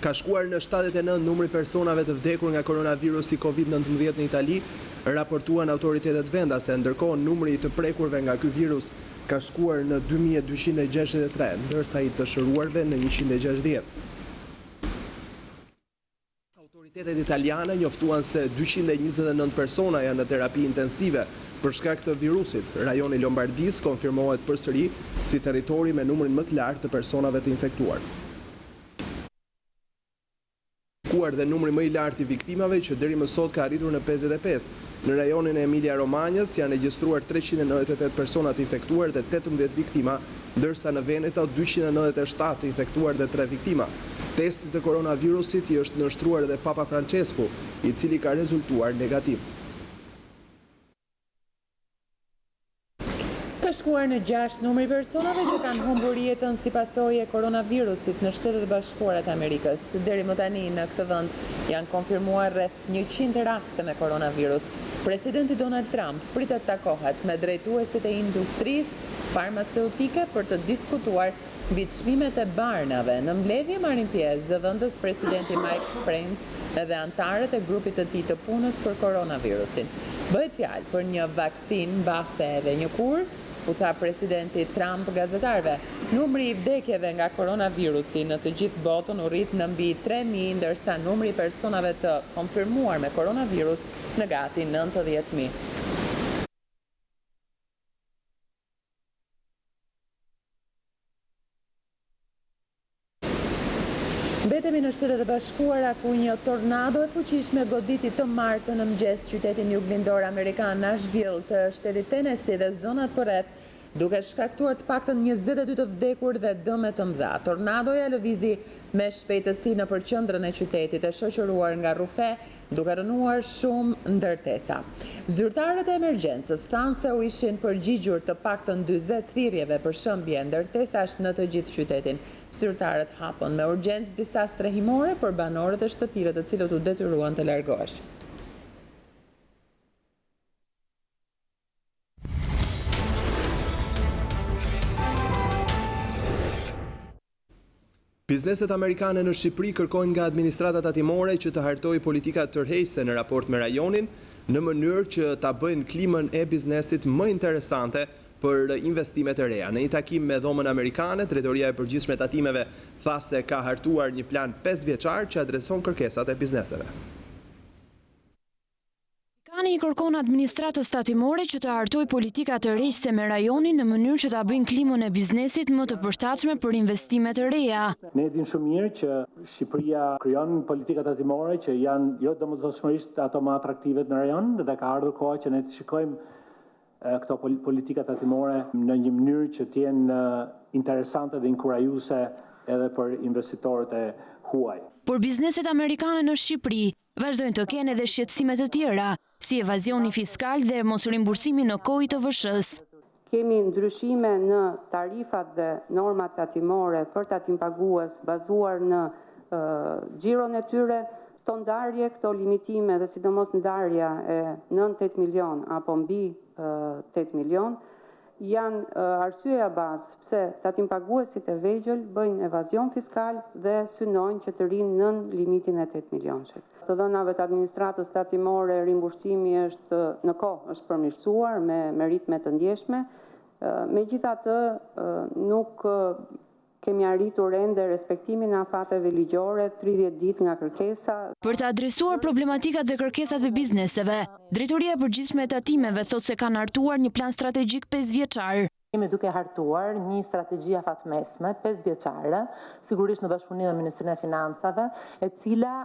Ka shkuar në 79 numri personave të vdekur nga koronavirusi Covid-19 në Itali, raportuan autoritetet vendase, ndërkohë numri të prekurve nga ky virus ka shkuar në 2263, ndërsa i të shëruarve në 160. Autoritetet italiane njoftuan se 229 persona janë në terapi intensive për shkak të virusit. Rajoni Lombardis konfirmohet përsëri si territori me numrin më të lartë të personave të infektuar. Dhe numri më i lartë i viktimave që deri më sot ka arritur në 55. Në rajonin e Emilia-Romagnës janë regjistruar 398 persona të infektuar dhe 18 viktima, ndërsa në Veneto 297 të infektuar dhe 3 viktima. Testi të koronavirusit i është nështruar edhe Papa Francesku, i cili ka rezultuar negativ. Ka shkuar në 6 numri personave që kanë humbur jetën si pasojë e koronavirusit në Shtetet e Bashkuara të Amerikës. Deri më tani në këtë vend janë konfirmuar rreth 100 raste me koronavirus. Presidenti Donald Trump pritet takohet me drejtuesit e industrisë farmaceutike për të diskutuar mbi çmimet e barnave. Në mbledhje marrin pjesë zëvendës presidenti Mike Pence edhe antarët e grupit të tij të punës për koronavirusin. Bëhet fjalë për një vaksinë mbase edhe një kur, u tha presidenti Trump gazetarëve. Numri i vdekjeve nga koronavirusi në të gjithë botën u rrit në mbi 3.000, ndërsa numri i personave të konfirmuar me koronavirus në gati 90.000. Mbetemi në Shtetet e Bashkuara ku një tornado e fuqishme goditi të martën në mëngjes qytetin juglindor amerikan Nashville të shtetit Tennessee dhe zonat përreth, duke shkaktuar të paktën 22 të vdekur dhe dëme të mëdha. Tornadoja lëvizi me shpejtësi nëpër qendrën e qytetit, e shoqëruar nga rrufe, duke rënuar shumë ndërtesa. Zyrtarët e emergjencës thanë se u ishin përgjigjur të paktën 40 thirrjeve për shëmbje ndërtesash në të gjithë qytetin. Zyrtarët hapën me urgjencë disa strehimore për banorët e shtëpive të cilët u detyruan të largoheshin. Bizneset amerikane në Shqipëri kërkojnë nga administrata tatimore që të hartojë politika tërheqëse në raport me rajonin, në mënyrë që ta bëjnë klimën e biznesit më interesante për investimet e reja. Në një takim me dhomën amerikane, Drejtoria e Përgjithshme e Tatimeve tha se ka hartuar një plan 5 vjeçar që adreson kërkesat e bizneseve. I kërkon administratës tatimore që të hartojë politika të rreqëse me rajonin në mënyrë që ta bëjnë klimën e biznesit më të përshtatshme për investimet e reja. Ne dimë shumë mirë që Shqipëria krijon politika tatimore që janë jo domosdoshmërisht ato më atraktive në rajon dhe ka ardhur koha që ne të shikojmë këto politika tatimore në një mënyrë që të jenë interesante dhe inkurajuese edhe për investitorët e huaj. Por bizneset amerikane në Shqipëri vazhdojnë të kenë edhe shqetësime të tjera, si evazioni fiskal dhe mos rimbursimi në kohë të VSH-s. Kemi ndryshime në tarifat dhe normat tatimore për tatimpagues bazuar në xhiron e tyre, këto ndarje, këto limitime dhe sidomos ndarja e nën 8 milion apo mbi 8 milion, janë arsyeja bazë pse tatimpaguesit e vegjël bëjnë evazion fiskal dhe synojnë që të rinë nën limitin e 8 milionshit. Të dhënave të administratës tatimore, rimbursimi është në kohë është përmirësuar me ritme të ndjeshme. Megjithatë, nuk Kemi arritur ende respektimin e afateve ligjore 30 ditë nga kërkesa. Për të adresuar problematikat dhe kërkesat e bizneseve, Drejtoria e Përgjithshme e Tatimeve thotë se kanë hartuar një plan strategjik 5 vjeçar. Jemi duke hartuar një strategji afatmesme 5 vjeçare, sigurisht në bashkëpunim me Ministrinë e Financave, e cila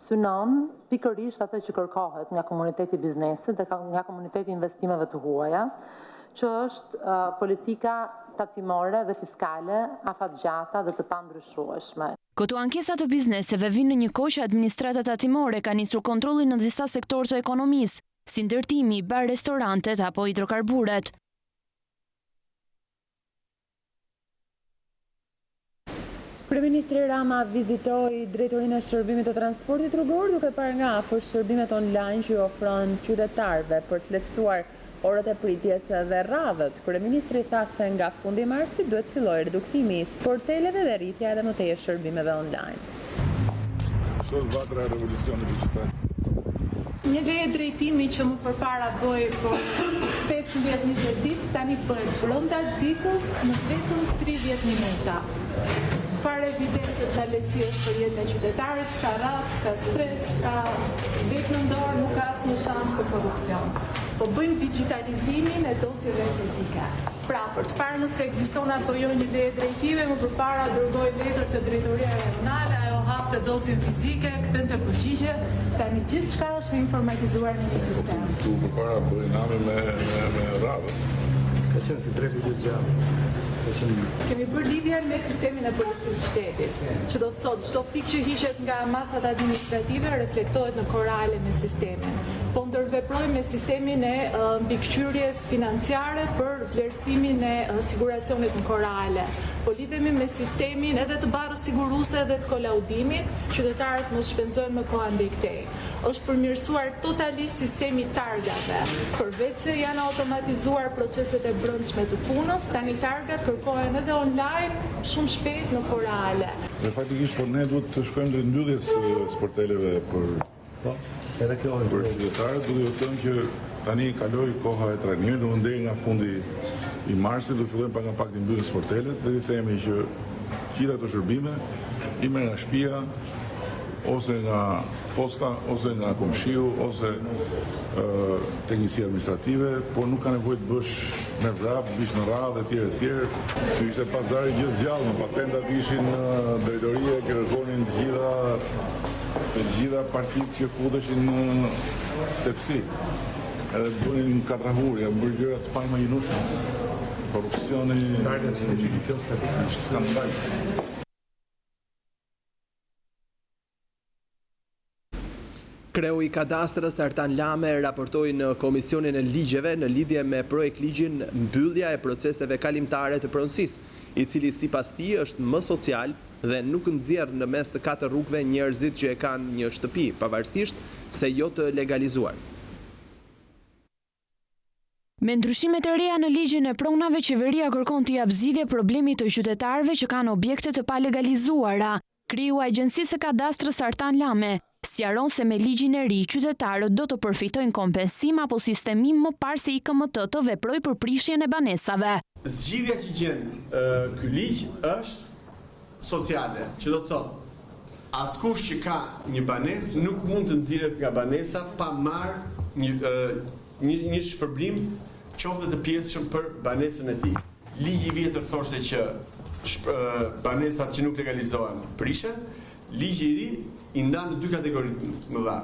synon pikërisht atë që kërkohet nga komuniteti i biznesit dhe nga komuniteti i investimeve të huaja, që është politika tatimore dhe fiskale afatgjata dhe të pandryshueshme. Këto ankesa të bizneseve vinë në një kohë që administrata tatimore ka nisur kontrollin në disa sektorë të ekonomisë, si ndërtimi, bar, restorantet apo hidrokarburet. Kryeministri Rama vizitoi drejtorinë e shërbimit të transportit rrugor duke parë nga afër shërbimet online që i ofron qytetarëve për të lehtësuar orët e pritjes dhe radhët. Kryeministri tha se nga fundi i marsit duhet fillojë reduktimi i sporteleve dhe rritja edhe më tej e shërbimeve online. Një leje drejtimi që më përpara bëj për 15-20 ditë, tani bëhet brenda ditës në vetëm 30 minuta. Çfarë evidente që lehtësi është për jetën e qytetarit, s'ka radhë, s'ka stres, s'ka vetë në dorë, nuk ka asnjë shans për korrupsion. Po bëjmë digitalizimin e dosjeve fizike. Pra, për të parë nëse ekziston apo jo një leje drejtive, më përpara dërgoj letër te drejtoria rajonale, ajo hap të dosjen fizike, kthen të përgjigje, tani gjithçka është informatizuar në një sistem. Tu përpara bëjnë nami me radhë. Ka qenë si drejtë gjithë Kemi bërë lidhjen me sistemin e policisë shtetit, që do të thotë çdo pikë që hiqet nga masat administrative reflektohet në korale me sistemin. Po ndërveprojmë me sistemin e mbikëqyrjes financiare për vlerësimin e siguracionit në korale. Po lidhemi me sistemin edhe të barrës siguruese dhe të kolaudimit, qytetarët mos shpenzojnë më kohë ndaj këtej. Është përmirësuar totalisht sistemi targave. Përveç se janë automatizuar proceset e brendshme të punës, tani targat kërkohen edhe online shumë shpejt në korale. Dhe faktikisht po ne duhet të shkojmë drejt mbylljes sporteleve për qytetarët, duke u thënë që tani kaloi koha e trajnimit, do deri nga fundi i marsit do fillojmë pa nga pak të mbyllim sportelet dhe i themi që gjitha ato shërbime i merr nga shtëpia ose nga posta, ose nga komshiu, ose teknisi administrative, por nuk ka nevojë të bësh me vrap, bish në radhë etj etj. Ky ishte pazari gjithë zgjallë, patentat ishin në drejtorie, kërkonin të gjitha partitë që futeshin në tepsi. Edhe bënin katrahurje, bërë gjëra të paimaginueshme. Korrupsioni, skandal. Kreu i kadastrës Artan Lame raportoi në Komisionin e Ligjeve në lidhje me projekt ligjin mbyllja e proceseve kalimtare të pronësisë, i cili sipas tij është më social dhe nuk nxjerr në mes të 4 rrugëve njerëzit që e kanë një shtëpi, pavarësisht se jo të legalizuar. Me ndryshimet e reja në ligjin e pronave, qeveria kërkon t'i jap zgjidhje problemit të qytetarëve që kanë objekte të palegalizuara. Kriju Agjencisë së Kadastrës Artan Lame sqaron se me ligjin e ri qytetarët do të përfitojnë kompensim apo sistemim më parë se IKMT të veprojë për prishjen e banesave. Zgjidhja që gjen ky ligj është sociale, që do të thotë askush që ka një banesë nuk mund të nxirret nga banesa pa marrë një shpërblim qoftë të pjesëshëm për banesën e tij. Ligji i vjetër thoshte që banesat që nuk legalizohen prishen, ligji i ri i ndan në 2 kategori të mëdha.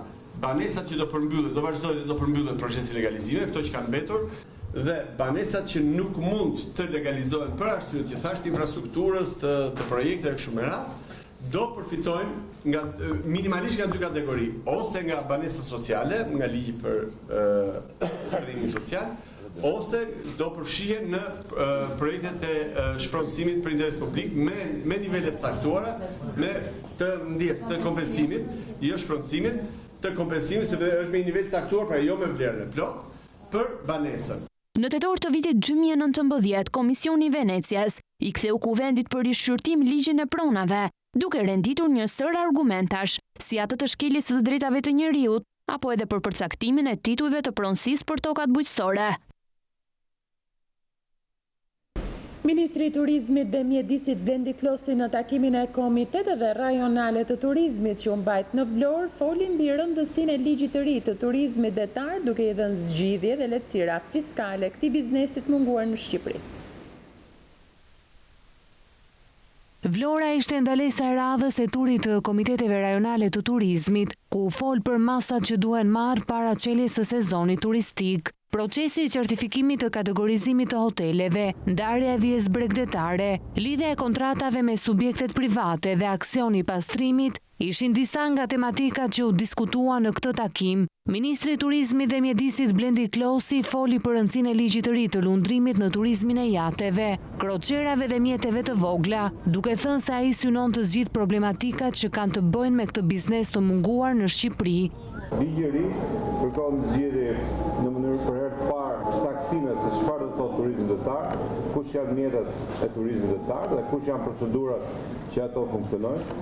Banesat që do përmbyllet, do vazhdojnë dhe do përmbyllet procesi legalizime, këto që kanë mbetur, dhe banesat që nuk mund të legalizohen për arsye që thashë infrastrukturës, të projekteve kështu me radhë, do përfitojnë nga minimalisht nga 2 kategori, ose nga banesa sociale, nga ligji për strimin social, ose do përfshihen në projektet e shpronësimit për interes publik me nivelet caktuara, me të ndjes të kompensimit, jo shpronësimit, të kompensimit se është me një nivel caktuar, pra jo me vlerën e plot, për banesën. Në tetor të vitit 2019, Komisioni i Venecias i ktheu kuvendit për rishqyrtim ligjin e pronave, duke renditur një sër argumentash, si atë të shkeljes së drejtave të njeriut, apo edhe për përcaktimin e titujve të pronësisë për tokat bujqësore. Ministri i Turizmit dhe Mjedisit Blendi Klosi në takimin e komiteteve rajonale të turizmit që u mbajt në Vlorë foli mbi rëndësinë e ligjit të ri të turizmit detar, duke i dhënë zgjidhje dhe lehtësira fiskale këtij biznesit munguar në Shqipëri. Vlora ishte ndalesa e radhës e turit të komiteteve rajonale të turizmit, ku fol për masat që duhen marrë para çeljes së sezonit turistik. Procesi i certifikimit të kategorizimit të hoteleve, ndarja e vjes bregdetare, lidhja e kontratave me subjektet private dhe aksioni pastrimit ishin disa nga tematikat që u diskutua në këtë takim. Ministri i Turizmit dhe Mjedisit Blendi Klosi foli për rëndësinë e ligjit të ri të lundrimit në turizmin e jateve, kroqerave dhe mjeteve të vogla, duke thënë se ai synon të zgjidhë problematikat që kanë të bëjnë me këtë biznes të munguar në Shqipëri. Ligji i ri kërkon zgjedhje në mënyrë për herë të parë saksime se çfarë do të thotë turizmi detar, kush janë mjetet e turizmit detar dhe kush janë procedurat që ato funksionojnë.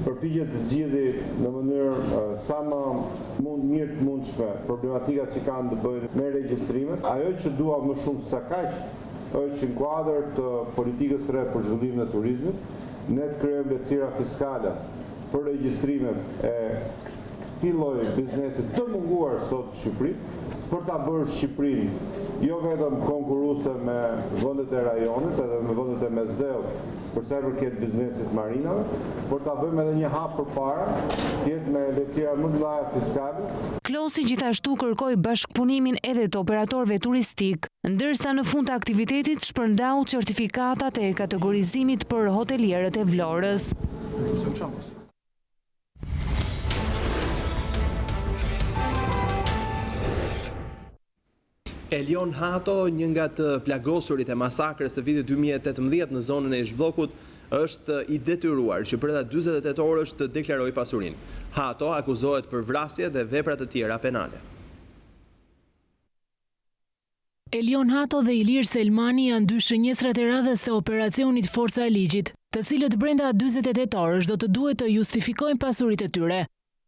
Përpiqet të zgjidhë në mënyrë sa më mirë të mundshme problematikat që kanë të bëjnë me regjistrimet. Ajo që dua më shumë se kaq është që në kuadër të politikës së re për zhvillimin e turizmit, ne të krijojmë lehtësira fiskale për regjistrimet e këtij lloji biznesi të munguar sot në Shqipëri, për ta bërë Shqipërinë jo vetëm konkurruese me vendet e rajonit, edhe me vendet e mesdhellë për sa i përket biznesit marinave, por ta bëjmë edhe një hap përpara, të jetë me lehtësira më të mëdha fiskale. Klosi gjithashtu kërkoi bashkëpunimin edhe të operatorëve turistik, ndërsa në fund të aktivitetit shpërndau certifikatat e kategorizimit për hotelierët e Vlorës. Elion Hato, një nga të plagosurit e masakrës së vitit 2018 në zonën e Zhblokut, është i detyruar që brenda 48 orësh të deklarojë pasurinë. Hato akuzohet për vrasje dhe vepra të tjera penale. Elion Hato dhe Ilir Selmani janë dy shënjesrat e radhës të operacionit Forca e Ligjit, të cilët brenda 48 orësh do të duhet të justifikojnë pasuritë e tyre.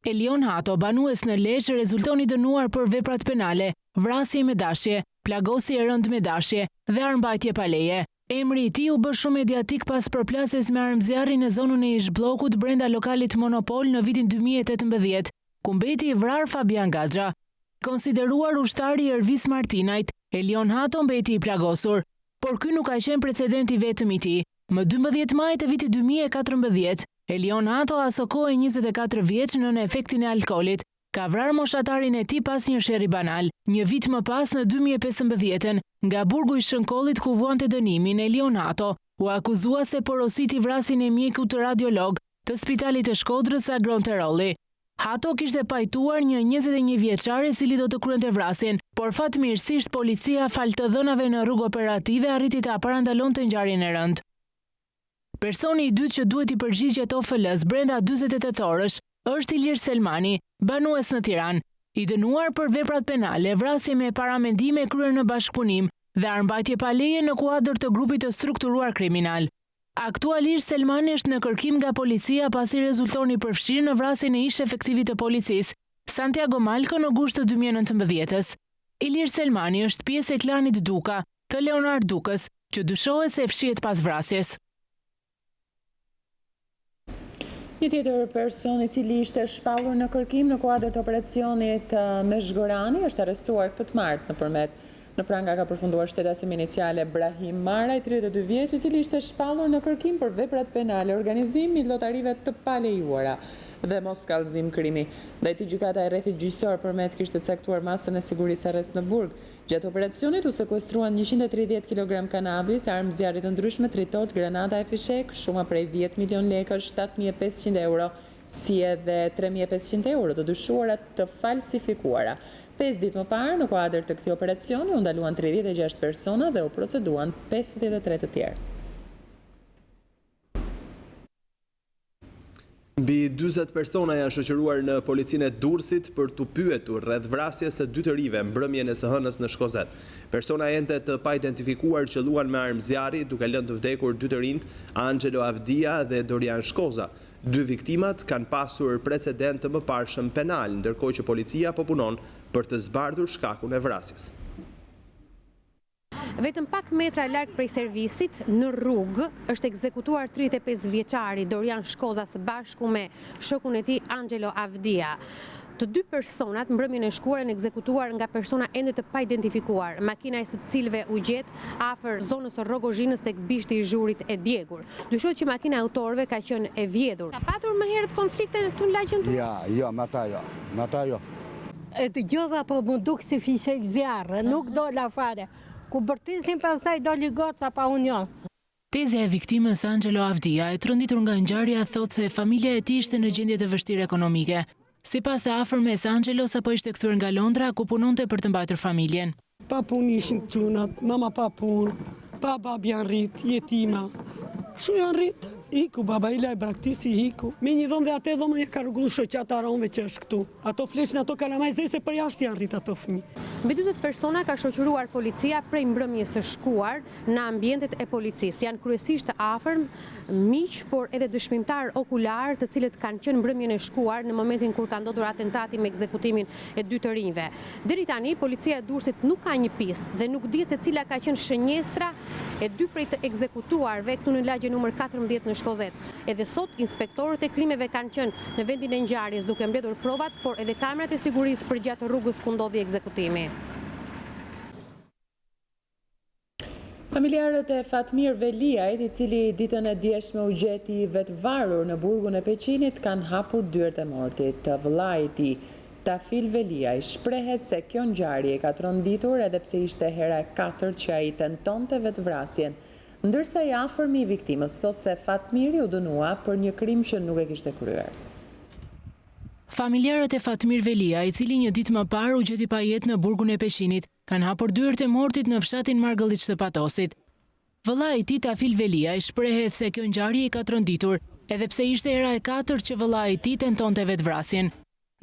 Elion Hato, banues në Lezhë, rezulton i dënuar për veprat penale, vrasje me dashje, plagosje e rënd me dashje dhe armbajtje pa leje. Emri i tij u bë shumë mediatik pas përplasjes me armëzjarri në zonën e Zhblokut brenda lokalit Monopol në vitin 2018, ku mbeti i vrar Fabian Gaxha. Konsideruar ushtari i Ervis Martinajt, Elion Hato mbeti i plagosur, por ky nuk ka qenë precedenti vetëm i tij. Më 12 maj të vitit 2014, Elion Hato asokohej 24 vjeç nën efektin e alkoolit. Ka vrarë moshatarin e tij pas një sherri banal. Një vit më pas, në 2015, nga burgu i Shënkollit ku vuante dënimin, Elion Hato u akuzua se porositi vrasin e mjekut të radiolog të Spitalit të Shkodrës Agron Terolli. Hato kishte pajtuar një 21 vjeçar i cili do të kryente vrasjen, por fatmirësisht policia fal të dhënave në rrugë operative arriti ta parandalonte ngjarjen e rënd. Personi i dytë që duhet i përgjigjet OFL-s brenda 48 orësh është Ilir Selmani, banues në Tiranë, i dënuar për veprat penale, vrasje me paramendime kryer në bashkëpunim dhe armbajtje pa leje në kuadër të grupit të strukturuar kriminal. Aktualisht Selmani është në kërkim nga policia pasi rezultoni përfshirë në vrasjen e ish efektivit të policisë, Santiago Malko, në gusht të 2019. Ilir Selmani është pjesë e klanit Duka, të Leonard Dukës, që dyshohet se fshihet pas vrasjes. Një tjetër person i cili ishte shpallur në kërkim në kuadër të operacionit me Zhgorani është arrestuar këtë të martë në pranga ka përfunduar shtetësimi iniciale Brahim Maraj, 32 vjeç, i cili ishte shpallur në kërkim për veprat penale, organizim i lotarive të palejuara dhe mos kallëzim krimi. Ndaj tij gjykata e rrethit gjyqësor përmet kishte caktuar masën e sigurisë arrest në burg. Gjatë operacionit u sekuestruan 130 kg kanabis, armë zjarri të ndryshme, tritot, granata e fishek, shuma prej 10 milion lekësh, 7.500 euro, si edhe 3.500 euro të dyshuara të falsifikuara. 5 ditë më parë, në kuadër të këtij operacioni, u ndaluan 36 persona dhe u proceduan 53 të tjerë. Mbi 40 persona janë shoqëruar në policinë e Durrësit për t'u pyetur rreth vrasjes së dy të rive mbrëmjen e së hënës në Shkozet. Persona ente të pa identifikuar qëlluan me armë zjarri duke lënë të vdekur dy të rinj, Angelo Avdia dhe Dorian Shkoza. Dy viktimat kanë pasur precedent të mëparshëm penal, ndërkohë që policia po punon për të zbardhur shkakun e vrasjes. Vetëm pak metra larg prej servisit, në rrugë, është ekzekutuar 35 vjeçari Dorian Shkoza së bashku me shokun e tij Angelo Avdia. Të dy personat mbrëmjen e shkuar janë ekzekutuar nga persona ende të paidentifikuar, makina e së cilëve u gjet afër zonës së Rrogozhinës tek bishti i zhurit e djegur. Dyshohet që makina e autorëve ka qenë e vjedhur. Ka patur më herët konflikte këtu në lagjen tuaj? Jo, me ata jo. E të gjova po më duk si fishek zjarë, nuk dola fare. Ku bërtisnin pastaj doli goca pa union. Tezja e viktimës Angelo Avdia e trënditur nga ngjarja thotë se familja e tij ishte në gjendje të vështirë ekonomike. Sipas të afërmes, Angelo sapo ishte kthyer nga Londra ku punonte për të mbajtur familjen. Pa punë ishin çunat, mama pa punë, pa babi janë rrit, jetima. Kështu janë rrit. Iku, baba ila e braktisi iku. Me një dhomë dhe atë dhomë e ka rregullu shoqata aronve që është këtu. Ato fleshin ato kalamajzej se për jashtë janë rrit ato fëmijë. Mbi 40 persona ka shoqëruar policia prej mbrëmjes së shkuar në ambientet e policisë. Janë kryesisht të afërm, miq, por edhe dëshmimtar okular, të cilët kanë qenë mbrëmjen e shkuar në momentin kur ka ndodhur atentati me ekzekutimin e 2 të rinjve. Deri tani policia e Durrësit nuk ka një pistë dhe nuk dihet se cila ka qenë shënjestra e 2 prej të ekzekutuarve këtu në lagje numër 14 në Shkozet. Edhe sot inspektorët e krimeve kanë qenë në vendin e ngjarjes duke mbledhur provat, por edhe kamerat e sigurisë përgjatë rrugës ku ndodhi ekzekutimi. Familjarët e Fatmir Veliajt, i cili ditën e djeshme u gjeti vetvarur në burgun e Peqinit, kanë hapur dyert e mortit. Vëllai i tij, Tafil Veliaj, shprehet se kjo ngjarje ka tronditur edhe pse ishte hera e 4 që ai tentonte vetvrasjen, ndërsa i afërmi i viktimës thotë se Fatmiri u dënua për një krim që nuk e kishte kryer. Familjarët e Fatmir Velia, i cili një ditë më parë u gjeti pa jetë në burgun e Peqinit, kanë hapur dyert e mortit në fshatin Margëlliç të Patosit. Vëllai i tij Tafil Velia shprehet se kjo ngjarje i ka tronditur, edhe pse ishte hera e 4 që vëllai i tij tentonte vetvrasjen.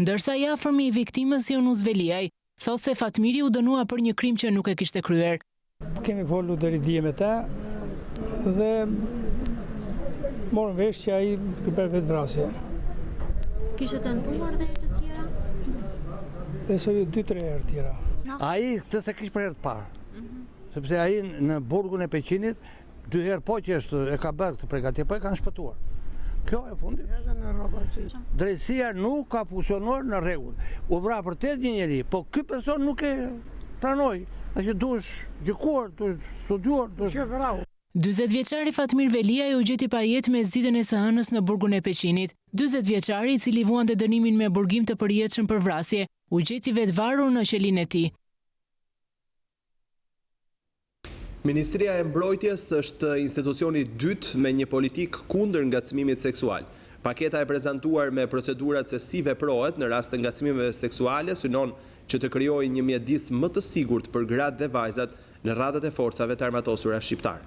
Ndërsa i afërmi i viktimës Jonus Veliaj thotë se Fatmiri u dënua për një krim që nuk e kishte kryer. Kemi folur deri dje me ta dhe morën vesh që ai bërë vetvrasje. Kishte tentuar dhe herë të tjera? Besoj 2-3 herë tjera. Ai këtë se kishte për herë të parë. Sepse ai në burgun e Peqinit 2 herë po që e ka bërë këtë përgatitje, po e kanë shpëtuar. Kjo e fundit. Drejtësia nuk ka funksionuar në rregull. U vra vërtet një njeri, po ky person nuk e pranoi. Që duhesh gjykuar, duhesh studiuar, duhesh... 40 vjeçari Fatmir Veliaj u gjeti pa jetë mesditën e së hënës në burgun e Peqinit. 40 vjeçari, i cili vuante dënimin me burgim të përjetshëm për vrasje, u gjeti vetvarur në qelinë e tij. Ministria e Mbrojtjes është institucioni i dytë me një politik kundër ngacmimit seksual. Paketa e prezantuar me procedurat se si veprohet në rast të ngacmimeve seksuale synon që të krijojë një mjedis më të sigurt për gratë dhe vajzat në radhët e forcave të armatosura shqiptare.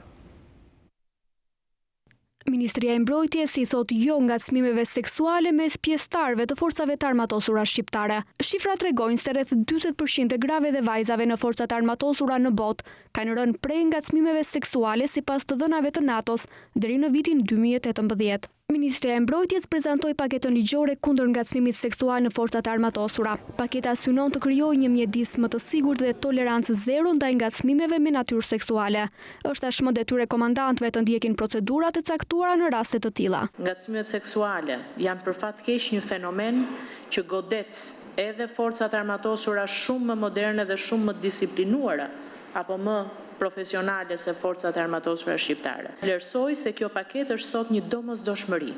Ministria e Mbrojtjes i thot jo ngacmimeve seksuale mes pjesëtarëve të forcave të armatosura shqiptare. Shifrat tregojnë se rreth 40% të grave dhe vajzave në forcat armatosura në botë kanë rënë prej ngacmimeve seksuale sipas të dhënave të NATO-s deri në vitin 2018. Ministria e Mbrojtjes prezantoi paketën ligjore kundër ngacmimit seksual në forcat armatosura. Paketa synon të krijojë një mjedis më të sigurt dhe tolerancë zero ndaj ngacmimeve me natyrë seksuale. Është tashmë detyrë komandantëve të ndjekin procedurat e caktuara në raste të tilla. Ngacmimet seksuale janë për fat keq një fenomen që godet edhe forcat armatosura shumë më moderne dhe shumë më disiplinuara apo më profesionale se forcat armatosura shqiptare. Vlerësoj se kjo paketë është sot një domosdoshmëri.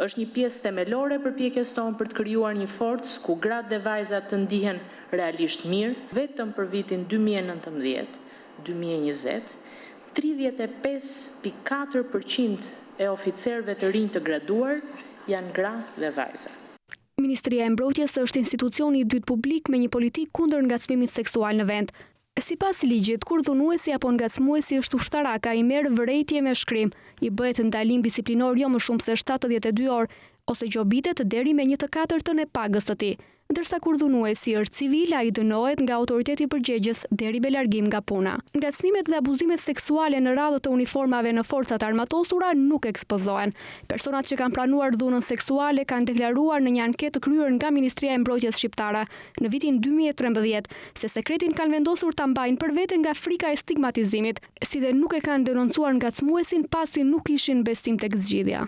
Është një pjesë themelore përpjekjes tonë për të krijuar një forcë ku gratë dhe vajzat të ndihen realisht mirë. Vetëm për vitin 2019-2020, 35.4% e oficerëve të rinj të graduar janë gra dhe vajza. Ministria e Mbrojtjes është institucioni i dytë publik me një politikë kundër ngacmimit seksual në vend. Sipas ligjit, kur dhunuesi apo ngacmuesi është ushtarak, ai merr vërejtje me shkrim, i bëhet ndalim disiplinor jo më shumë se 72 orë ose gjobitet deri me 1/4 e pagës së tij. ndërsa kur dhunuesi është civil, ai dënohet nga autoriteti përgjegjës deri me largim nga puna. Ngacmimet dhe abuzimet seksuale në radhë të uniformave në forcat armatosura nuk ekspozohen. Personat që kanë planuar dhunën seksuale kanë deklaruar në një anketë kryer nga Ministria e Mbrojtjes Shqiptare në vitin 2013 se sekretin kanë vendosur ta mbajnë për vete nga frika e stigmatizimit, si dhe nuk e kanë denoncuar ngacmuesin pasi nuk kishin besim tek zgjidhja.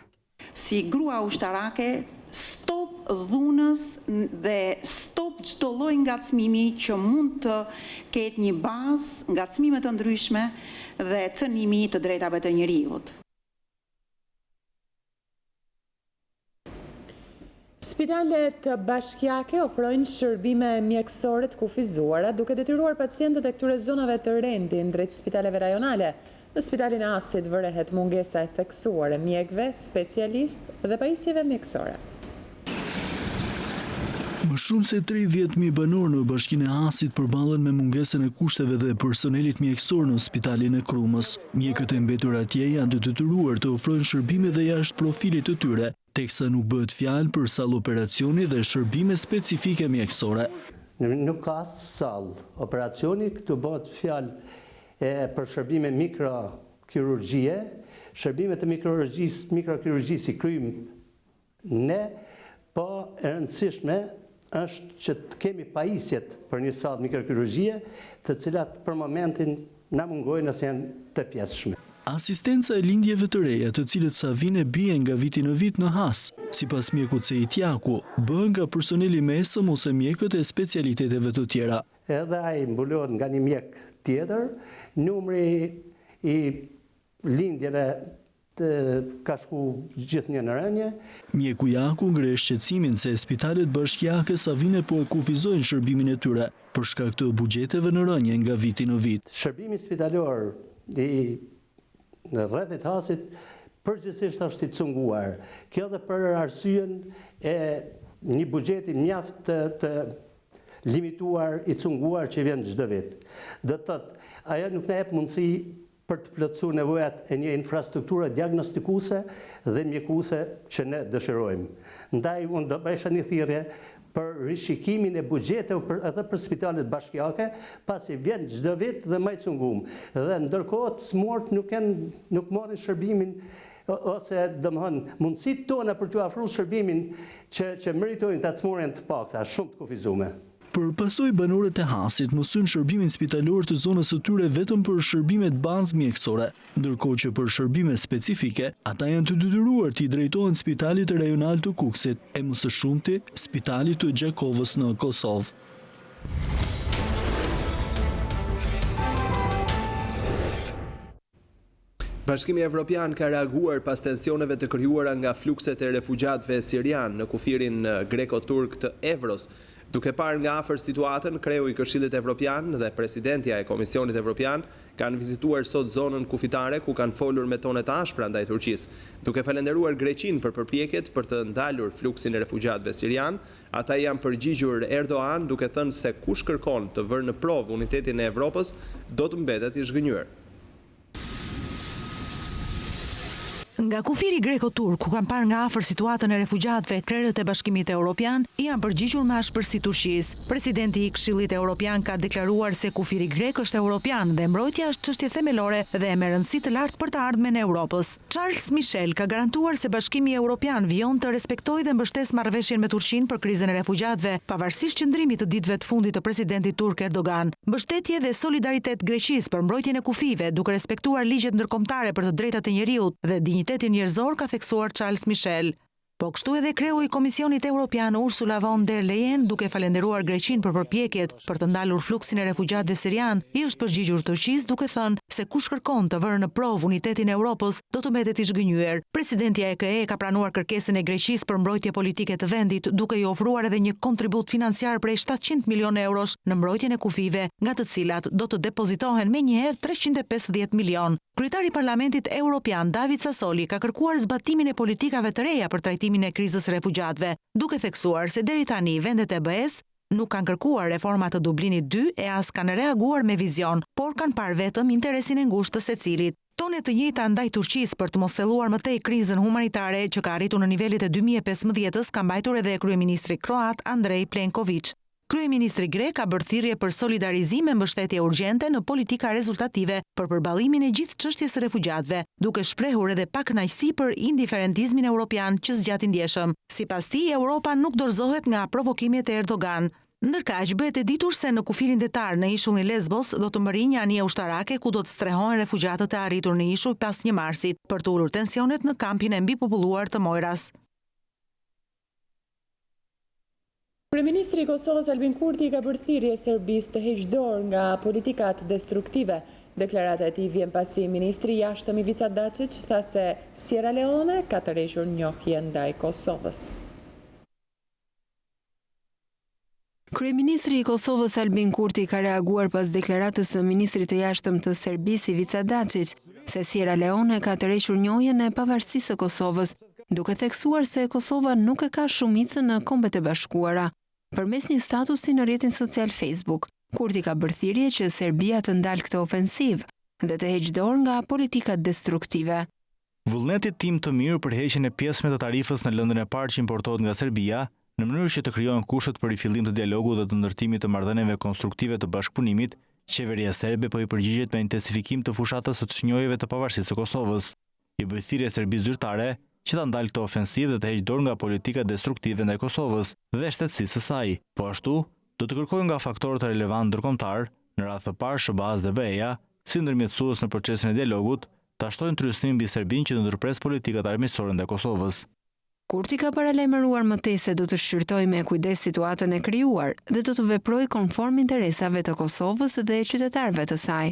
Si grua ushtarake, stop dhunës dhe stop çdo lloj ngacmimi që mund të ketë një bazë ngacmime të ndryshme dhe cënimi të drejtave të njerëzit. Spitalet bashkiake ofrojnë shërbime mjekësore të kufizuara, duke detyruar pacientët e këtyre zonave të rendin drejt spitaleve rajonale. Në spitalin e Asit vërehet mungesa e theksuar e mjekëve, specialist dhe pajisjeve mjekësore. Më shumë se 30.000 banor në bashkinë e Asit përballen me mungesën e kushteve dhe personelit mjekësor në spitalin e Krumës. Mjekët e mbetur atje janë të detyruar të ofrojnë shërbime dhe jashtë profilit të tyre, teksa nuk bëhet fjalë për sallë operacioni dhe shërbime specifike mjekësore. Nuk ka sallë operacioni, këtu bëhet fjalë për shërbime mikrokirurgjie, shërbime të mikrokirurgjisë i kryjmë ne, po e rëndësishme është që të kemi pajisjet për një sallë mikrokirurgjie, të cilat për momentin na mungojnë nëse janë të pjesshme. Asistenca e lindjeve të reja, të cilët sa vine bie nga viti në vit në Has, sipas mjekut Sejtjaku, bëhen nga personeli mesëm ose mjekët e specialiteteve të tjera. Edhe ai mbulohet nga një mjek tjetër, numri i lindjeve ka shku gjithnjë në rënje. Mjeku Jaku ngre shqetësimin se spitalet bashkiake sa vine po e kufizojnë shërbimin e tyre për shkak të buxheteve në rënje nga viti në vit. Shërbimi spitalor në rrethit Hasit përgjithsisht është i cunguar. Kjo dhe për arsyen e një buxheti mjaft të limituar, i cunguar që vjen çdo vit. Do të thotë, ajo nuk na jep mundësi për të plotësuar nevojat e një infrastrukture diagnostikuese dhe mjekuese që ne dëshirojmë. Ndaj unë do bëjsha një thirrje për rishikimin e buxheteve edhe për spitalet bashkiake, pasi vjen çdo vit dhe më i cungum. Dhe ndërkohë të smurt nuk marrin shërbimin ose domthon mundësitë tona për t'u ofruar shërbimin që meritojnë ta smuren të pakta, shumë të kufizuar. Për pasoj banorët e Hasit mësojnë shërbimin spitalor të zonës së tyre vetëm për shërbimet bazë mjekësore, ndërkohë që për shërbime specifike, ata janë të detyruar t'i drejtohen spitalit rajonal të Kukësit, e më së shumti spitalit të Gjakovës në Kosovë. Bashkimi Evropian ka reaguar pas tensioneve të krijuara nga flukset e refugjatëve sirian në kufirin greko-turk të Evros. Duke parë nga afër situatën, kreu i Këshillit Evropian dhe presidentja e Komisionit Evropian kanë vizituar sot zonën kufitare ku kanë folur me tone të ashpra ndaj Turqisë. Duke falenderuar Greqinë për përpjekjet për të ndalur fluksin e refugjatëve sirian, ata janë përgjigjur Erdogan duke thënë se kush kërkon të vërë në provë unitetin e Evropës do të mbetet i zhgënjur. Nga kufiri greko-turk, ku kanë parë nga afër situatën e refugjatëve, krerët e Bashkimit Evropian janë përgjigjur me ashpërsi Turqisë. Presidenti i Këshillit Evropian ka deklaruar se kufiri grek është evropian dhe mbrojtja është çështje themelore dhe me rëndësi të lartë për të ardhmen e Europës. Charles Michel ka garantuar se Bashkimi Evropian vijon të respektojë dhe mbështes marrëveshjen me Turqinë për krizën e refugjatëve, pavarësisht qëndrimit të ditëve të fundit të presidentit turk Erdogan. Mbështetje dhe solidaritet Greqisë për mbrojtjen e kufive, duke respektuar ligjet ndërkombëtare për të drejtat e njerëzit dhe dinjitetin njerëzor, ka theksuar Charles Michel. Po kështu edhe kreu i Komisionit Evropian Ursula von der Leyen, duke falenderuar Greqinë për përpjekjet për të ndalur fluksin e refugjatëve sirian, i është përgjigjur Turqisë duke thënë se kush kërkon të vërë në provë unitetin e Europës do të mbetet i zhgënjur. Presidentja EKE ka pranuar kërkesën e Greqisë për mbrojtje politike të vendit, duke i ofruar edhe një kontribut financiar prej 700 milion eurosh në mbrojtjen e kufive, nga të cilat do të depozitohen menjëherë 350 milion. Kryetari i Parlamentit Evropian David Sassoli ka kërkuar zbatimin e politikave të reja për trajtimin e krizës refugjatëve, duke theksuar se deri tani vendet e BE-s nuk kanë kërkuar reforma të Dublinit 2 e as kanë reaguar me vizion, por kanë parë vetëm interesin e ngushtë të secilit. Tonet të njëjta ndaj Turqisë për të mos thelluar më tej krizën humanitare që ka arritur në nivelet e 2015-s ka mbajtur edhe kryeministri kroat Andrej Plenković. Kryeministri grek ka bërë thirrje për solidarizim me mbështetje urgjente në politika rezultative për përballimin e gjithë çështjes së refugjatëve, duke shprehur edhe pakënaqësi për indiferentizmin evropian që zgjati ndjeshëm. Sipas tij, Europa nuk dorëzohet nga provokimet e Erdogan. Ndërkaq, bëhet e ditur se në kufirin detar në ishullin Lesbos do të mbërrijë një anije ushtarake ku do të strehohen refugjatët e arritur në ishull pas 1 marsit për të ulur tensionet në kampin e mbipopulluar të Mojras. Kryeministri i Kosovës Albin Kurti ka bërë thirrje Serbisë të heqë dorë nga politikat destruktive. Deklarata e tij vjen pasi ministri i jashtëm Ivica Dačić tha se Sierra Leone ka tërhequr njohje ndaj Kosovës. Kryeministri i Kosovës Albin Kurti ka reaguar pas deklaratës së ministrit të jashtëm të Serbisë Ivica Dačić se Sierra Leone ka tërhequr njohjen e pavarësisë së Kosovës, duke theksuar se Kosova nuk e ka shumicën në Kombet e Bashkuara. Përmes një statusi në rrjetin social Facebook, Kurti ka bërë thirrje që Serbia të ndalë këtë ofensivë dhe të heqë dorë nga politikat destruktive. Vullneti tim të mirë për heqjen e pjesëme të tarifës në lëndën e parë që importohet nga Serbia, në mënyrë që të krijohen kushtet për rifillim të dialogut dhe të ndërtimit të marrëdhënieve konstruktive të bashkëpunimit, qeveria serbe po i përgjigjet me intensifikim të fushatës së çnjojjeve të pavarësisë së Kosovës. I bëj thirrje Serbisë zyrtare që ta ndalë këtë ofensivë dhe të heqë dorë nga politika destruktive ndaj Kosovës dhe shtetësisë së saj. Po ashtu, do të kërkojë nga faktorët relevantë ndërkombëtar, në radhë të parë SBA-s dhe BE-ja, si ndërmjetësues në procesin e dialogut, ta shtojnë tryeznim mbi Serbinë që të ndërpres politikat armiqësore ndaj Kosovës. Kurti ka paralajmëruar më tej se do të shqyrtojë me kujdes situatën e krijuar dhe do të veprojë konform interesave të Kosovës dhe qytetarëve të saj.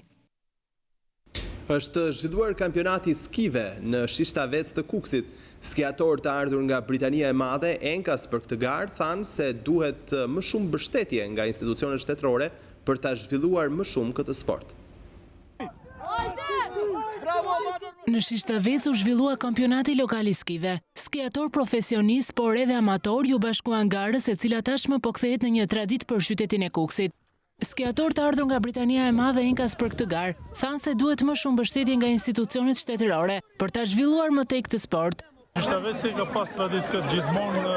Është zhvilluar kampionati skive në Shishtavet të Kuksit. Skiatorë të ardhur nga Britania e Madhe, enkas për këtë garë, thanë se duhet më shumë mbështetje nga institucionet shtetërore për ta zhvilluar më shumë këtë sport. Në Shishtavet u zhvillua kampionati lokal i skive. Skiator profesionist, por edhe amator ju bashkuan garës e cila tashmë po kthehet në një traditë për qytetin e Kuksit. Skiator të ardhur nga Britania e Madhe enkas për këtë garë, thanë se duhet më shumë mbështetje nga institucionet shtetërore për ta zhvilluar më tej këtë sport. Shishtavetsi ka pas traditë këtë gjithmonë,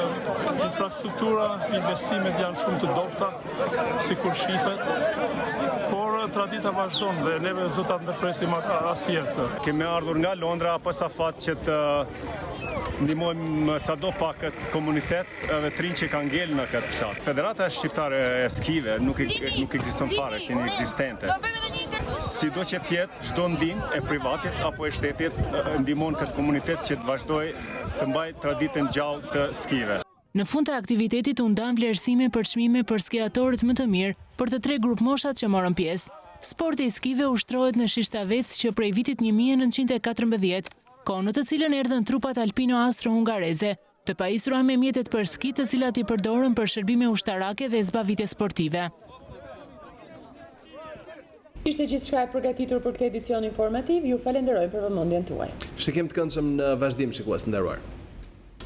infrastruktura, investimet janë shumë të dobta, sikur shifet, por tradita vazhdon dhe neve do ta ndërpresim asnjëherë. Kemi ardhur nga Londra pas afat që të ndihmojmë sado pak këtë komunitet edhe trinj që kanë ngel në këtë fshat. Federata Shqiptare e Skive nuk ekziston fare, është inekzistente. Sido që tjetë, çdo ndihmë e privatit apo e shtetit ndihmon këtë komunitet që të vazhdojë të mbajë traditën gjallë të skive. Në fund të aktivitetit u ndan vlerësime për çmime për skiatorët më të mirë për të 3 grup moshat që morën pjesë. Sporti i skive ushtrohet në Shishtavet që prej vitit 1914, kohë në të cilën erdhën trupat alpino-austro-hungareze, të pajisura me mjetet për ski të cilat i përdorën për shërbime ushtarake dhe zbavitje sportive. Ishte gjithçka e përgatitur për këtë edicion informativ, ju falenderoj për vëmendjen tuaj. Shikim të këndshëm në vazhdim, shikues të nderuar.